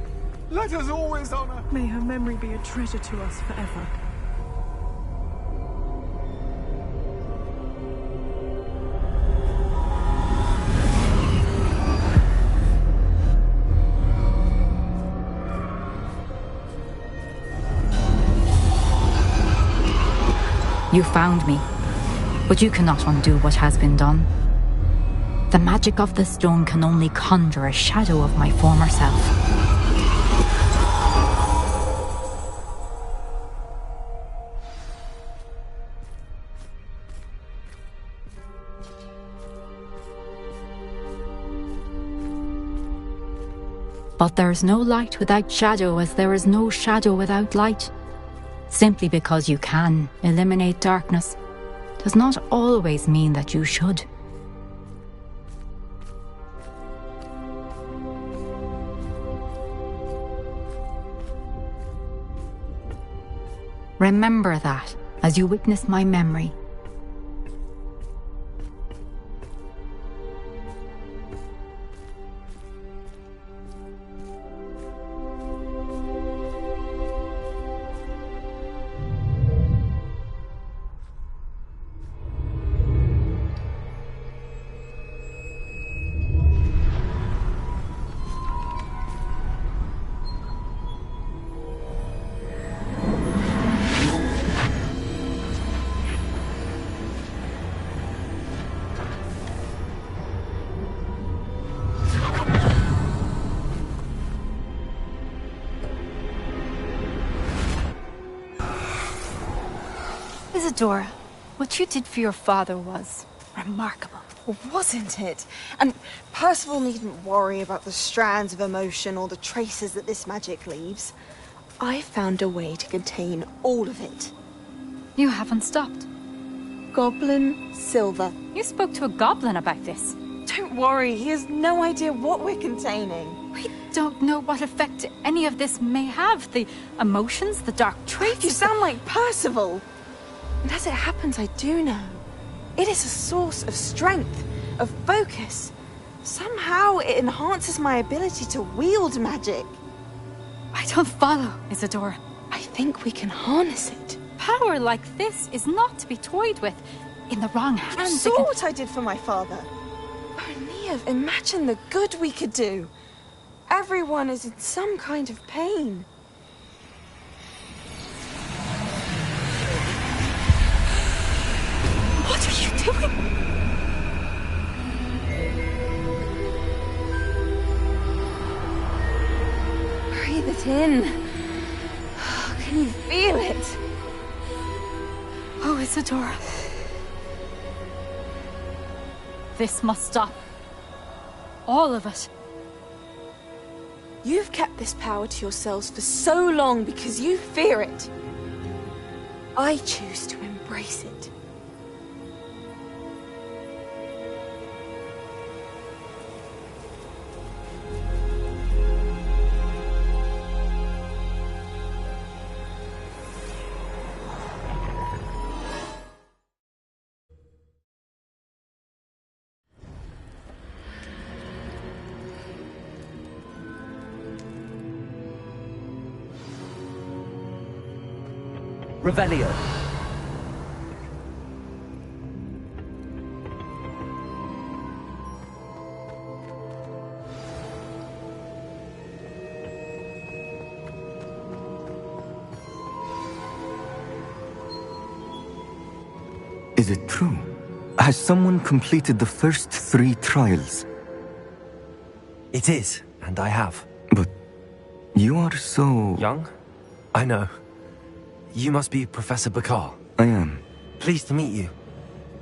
Let us always honor. May her memory be a treasure to us forever. You found me, but you cannot undo what has been done. The magic of the stone can only conjure a shadow of my former self. But there is no light without shadow, as there is no shadow without light. Simply because you can eliminate darkness does not always mean that you should. Remember that as you witness my memory. Isadora, what you did for your father was remarkable. Wasn't it? And Percival needn't worry about the strands of emotion or the traces that this magic leaves. I found a way to contain all of it. You haven't stopped. Goblin Silver. You spoke to a goblin about this. Don't worry, he has no idea what we're containing. We don't know what effect any of this may have. The emotions, the dark traits. You sound like Percival. And as it happens, I do know. It is a source of strength, of focus. Somehow it enhances my ability to wield magic. I don't follow, Isadora. I think we can harness it. Power like this is not to be toyed with. In the wrong You hands, saw what I did for my father. Oh, Neve, imagine the good we could do. Everyone is in some kind of pain. What are you doing? Breathe it in. Can you feel it? Oh, Isadora. This must stop. All of it. You've kept this power to yourselves for so long because you fear it. I choose to embrace it. Revelio. Is it true? Has someone completed the first 3 trials? It is, and I have. But you are so... young? I know. You must be Professor Bakar. I am. Pleased to meet you.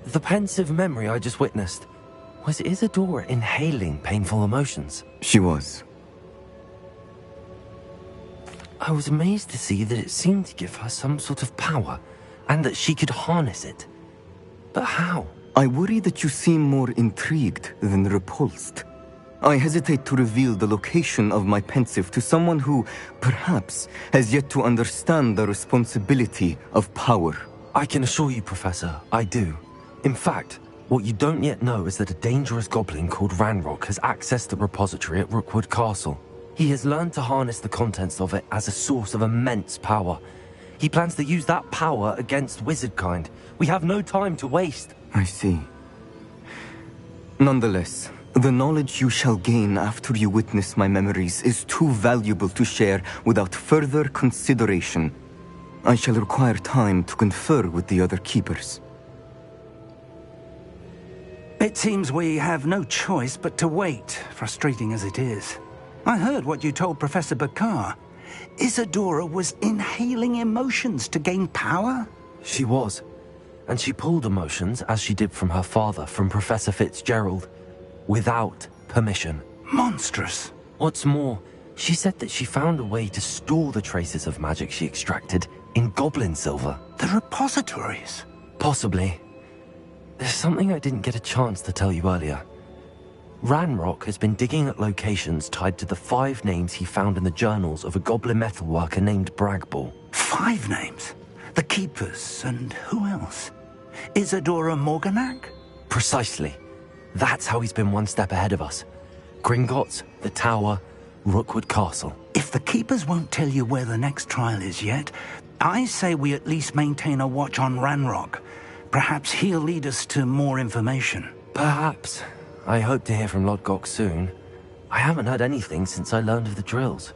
The pensive memory I just witnessed, was Isadora inhaling painful emotions? She was. I was amazed to see that it seemed to give her some sort of power, and that she could harness it. But how? I worry that you seem more intrigued than repulsed. I hesitate to reveal the location of my pensive to someone who, perhaps, has yet to understand the responsibility of power. I can assure you, Professor, I do. In fact, what you don't yet know is that a dangerous goblin called Ranrock has accessed the repository at Rookwood Castle. He has learned to harness the contents of it as a source of immense power. He plans to use that power against wizardkind. We have no time to waste. I see. Nonetheless, the knowledge you shall gain after you witness my memories is too valuable to share without further consideration. I shall require time to confer with the other keepers. It seems we have no choice but to wait, frustrating as it is. I heard what you told Professor Bakar. Isadora was inhaling emotions to gain power? She was. And she pulled emotions, as she did from her father, from Professor Fitzgerald, without permission. Monstrous. What's more, she said that she found a way to store the traces of magic she extracted In goblin silver. The repositories? Possibly. There's something I didn't get a chance to tell you earlier. Ranrock has been digging at locations tied to the 5 names he found in the journals of a goblin metalworker named Bragball. 5 names? The Keepers, and who else? Isadora Morganac? Precisely. That's how he's been one step ahead of us. Gringotts, the Tower, Rookwood Castle. If the Keepers won't tell you where the next trial is yet, I say we at least maintain a watch on Ranrock. Perhaps he'll lead us to more information. Perhaps. I hope to hear from Lodgok soon. I haven't heard anything since I learned of the drills.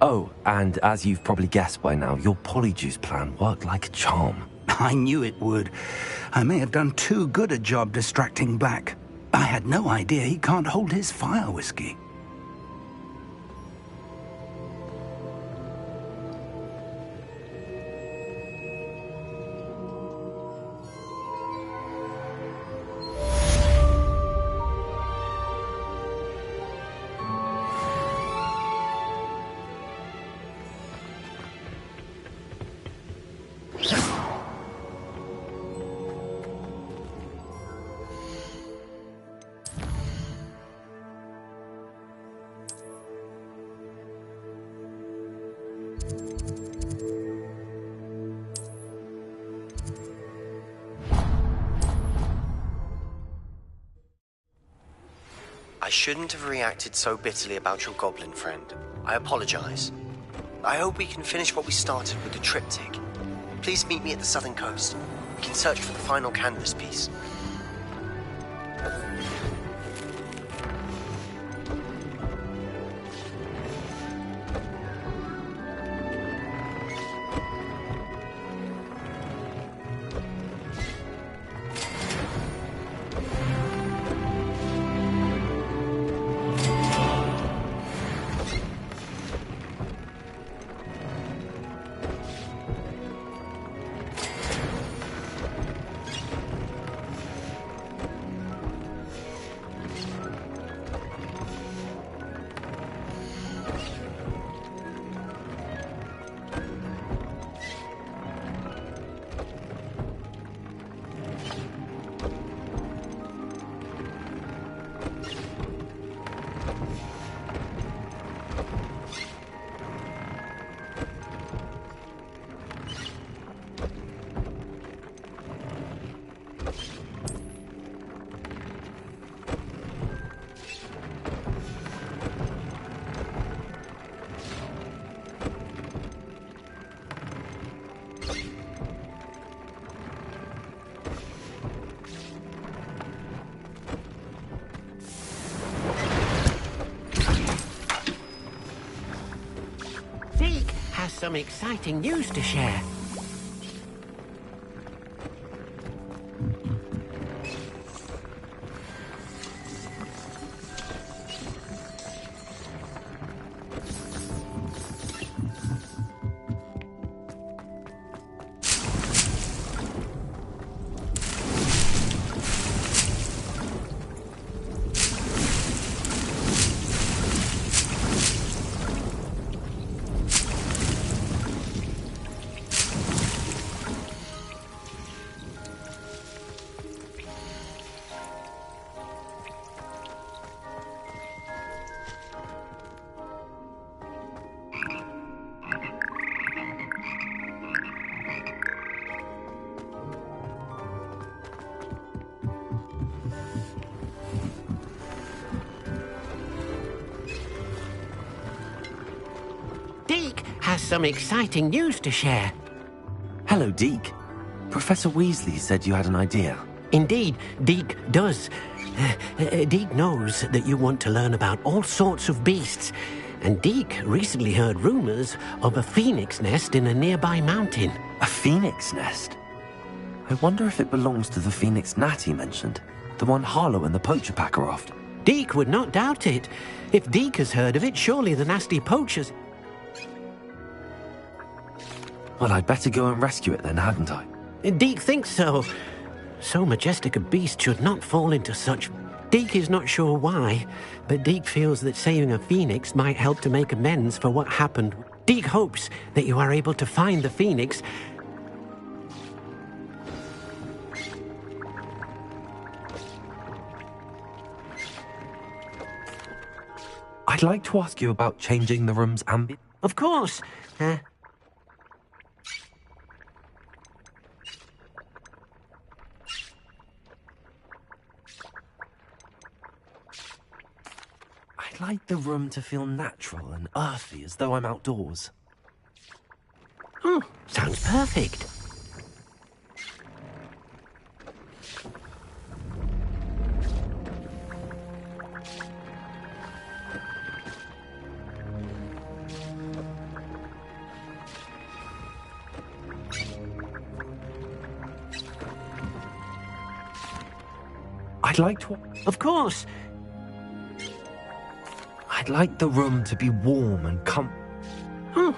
Oh, and as you've probably guessed by now, your polyjuice plan worked like a charm. I knew it would. I may have done too good a job distracting Black. I had no idea he can't hold his fire whiskey. I shouldn't have reacted so bitterly about your goblin friend. I apologize. I hope we can finish what we started with the triptych. Please meet me at the southern coast. We can search for the final canvas piece. Some exciting news to share. Deke has some exciting news to share. Hello, Deke. Professor Weasley said you had an idea. Indeed, Deke does. Deke knows that you want to learn about all sorts of beasts, and Deke recently heard rumors of a phoenix nest in a nearby mountain. A phoenix nest? I wonder if it belongs to the phoenix gnat he mentioned, the one Harlow and the poacher pack are after. Deke would not doubt it. If Deke has heard of it, surely the nasty poachers... Well, I'd better go and rescue it then, hadn't I? Deke thinks so. So majestic a beast should not fall into such... Deke is not sure why, but Deke feels that saving a phoenix might help to make amends for what happened. Deke hopes that you are able to find the Phoenix. I'd like to ask you about changing the room's ambience. Of course. I'd like the room to feel natural and earthy, as though I'm outdoors. Oh, sounds perfect. I'd like to... Of course. I'd like the room to be warm and Oh.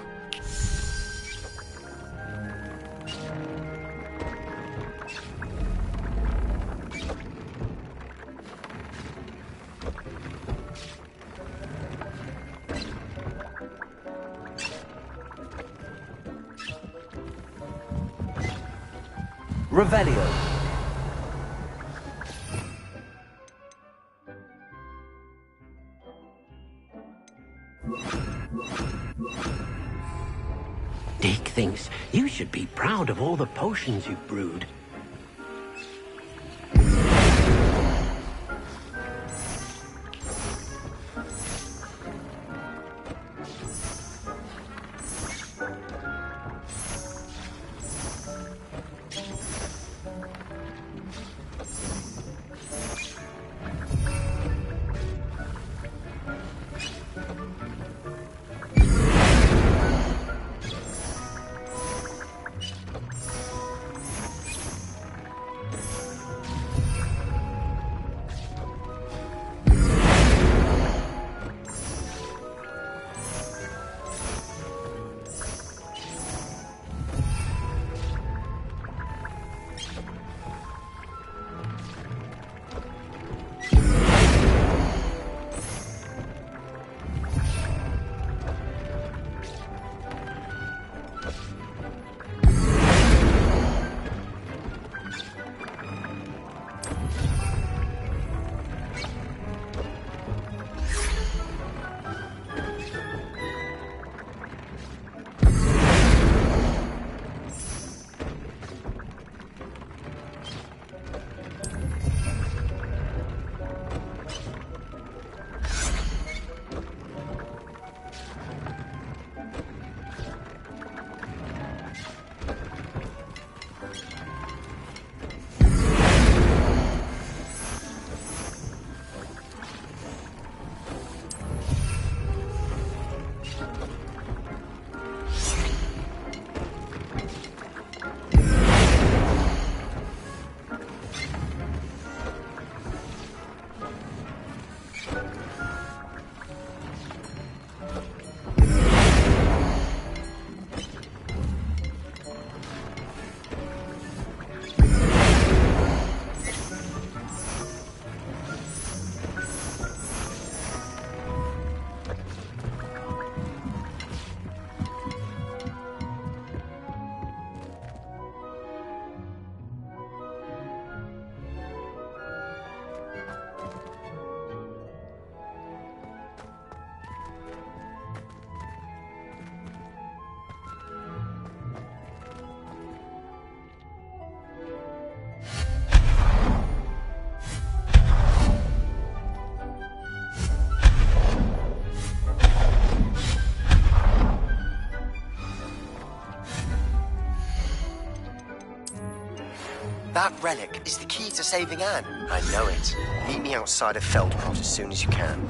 Revelio. Deke thinks you should be proud of all the potions you've brewed. That relic is the key to saving Anne. I know it. Meet me outside of Feldcroft as soon as you can.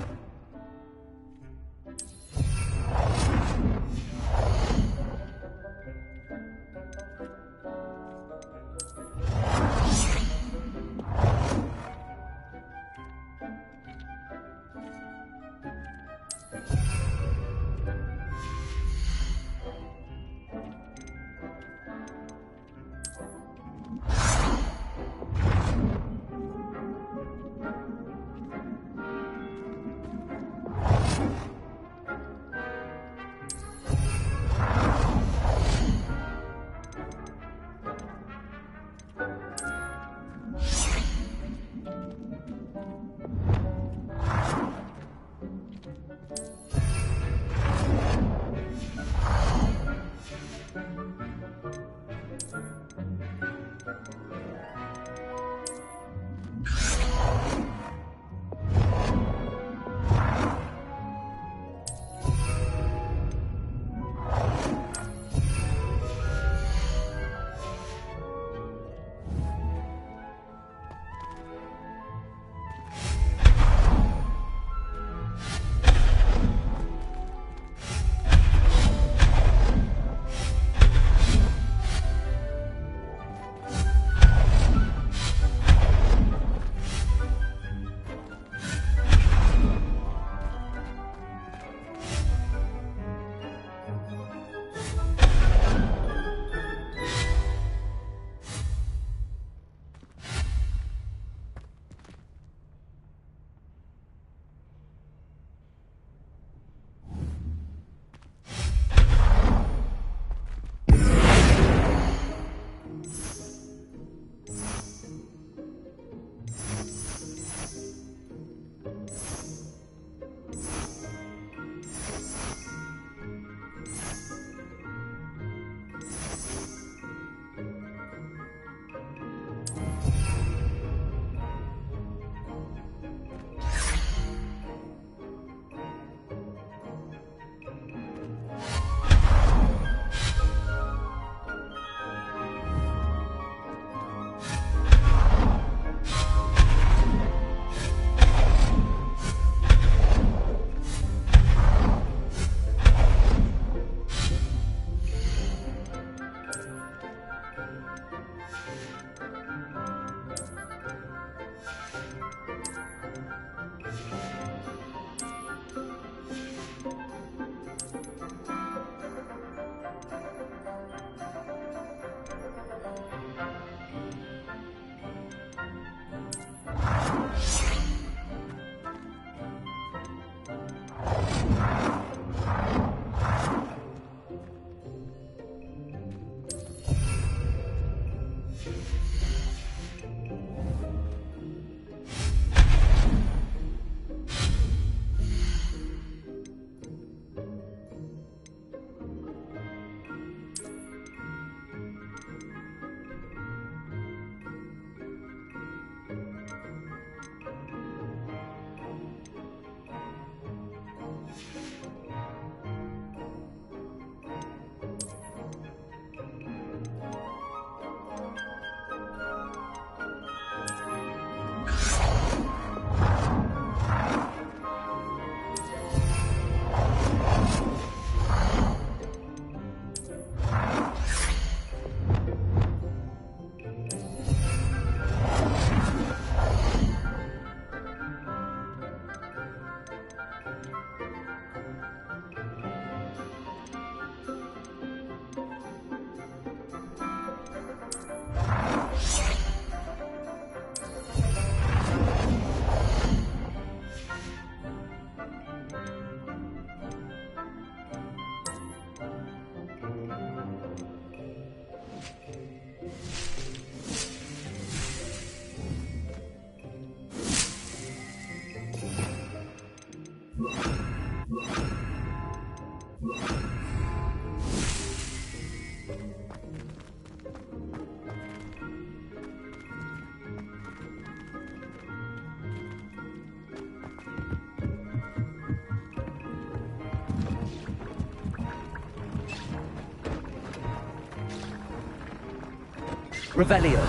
Revelio.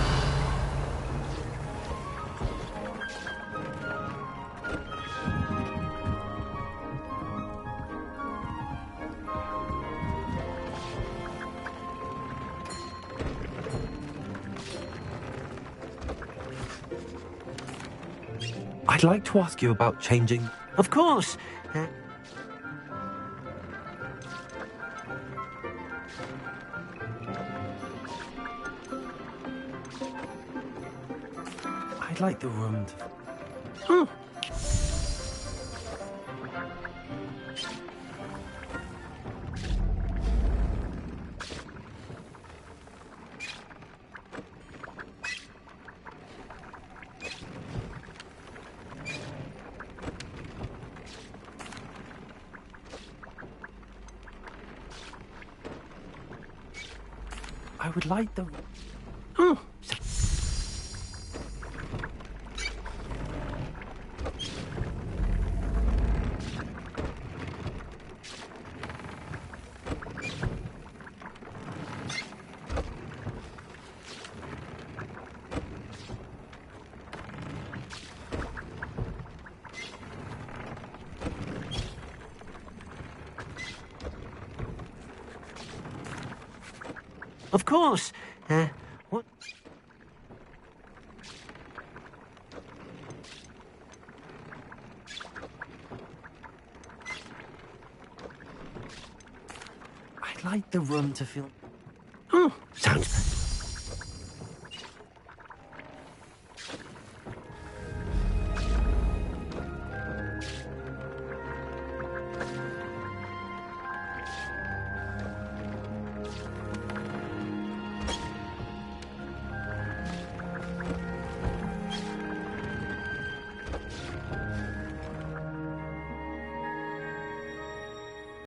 I'd like to ask you about changing. Of course. I'd like the room to... I would like the... Oh, of course. What? I'd like the room to feel... Oh, sounds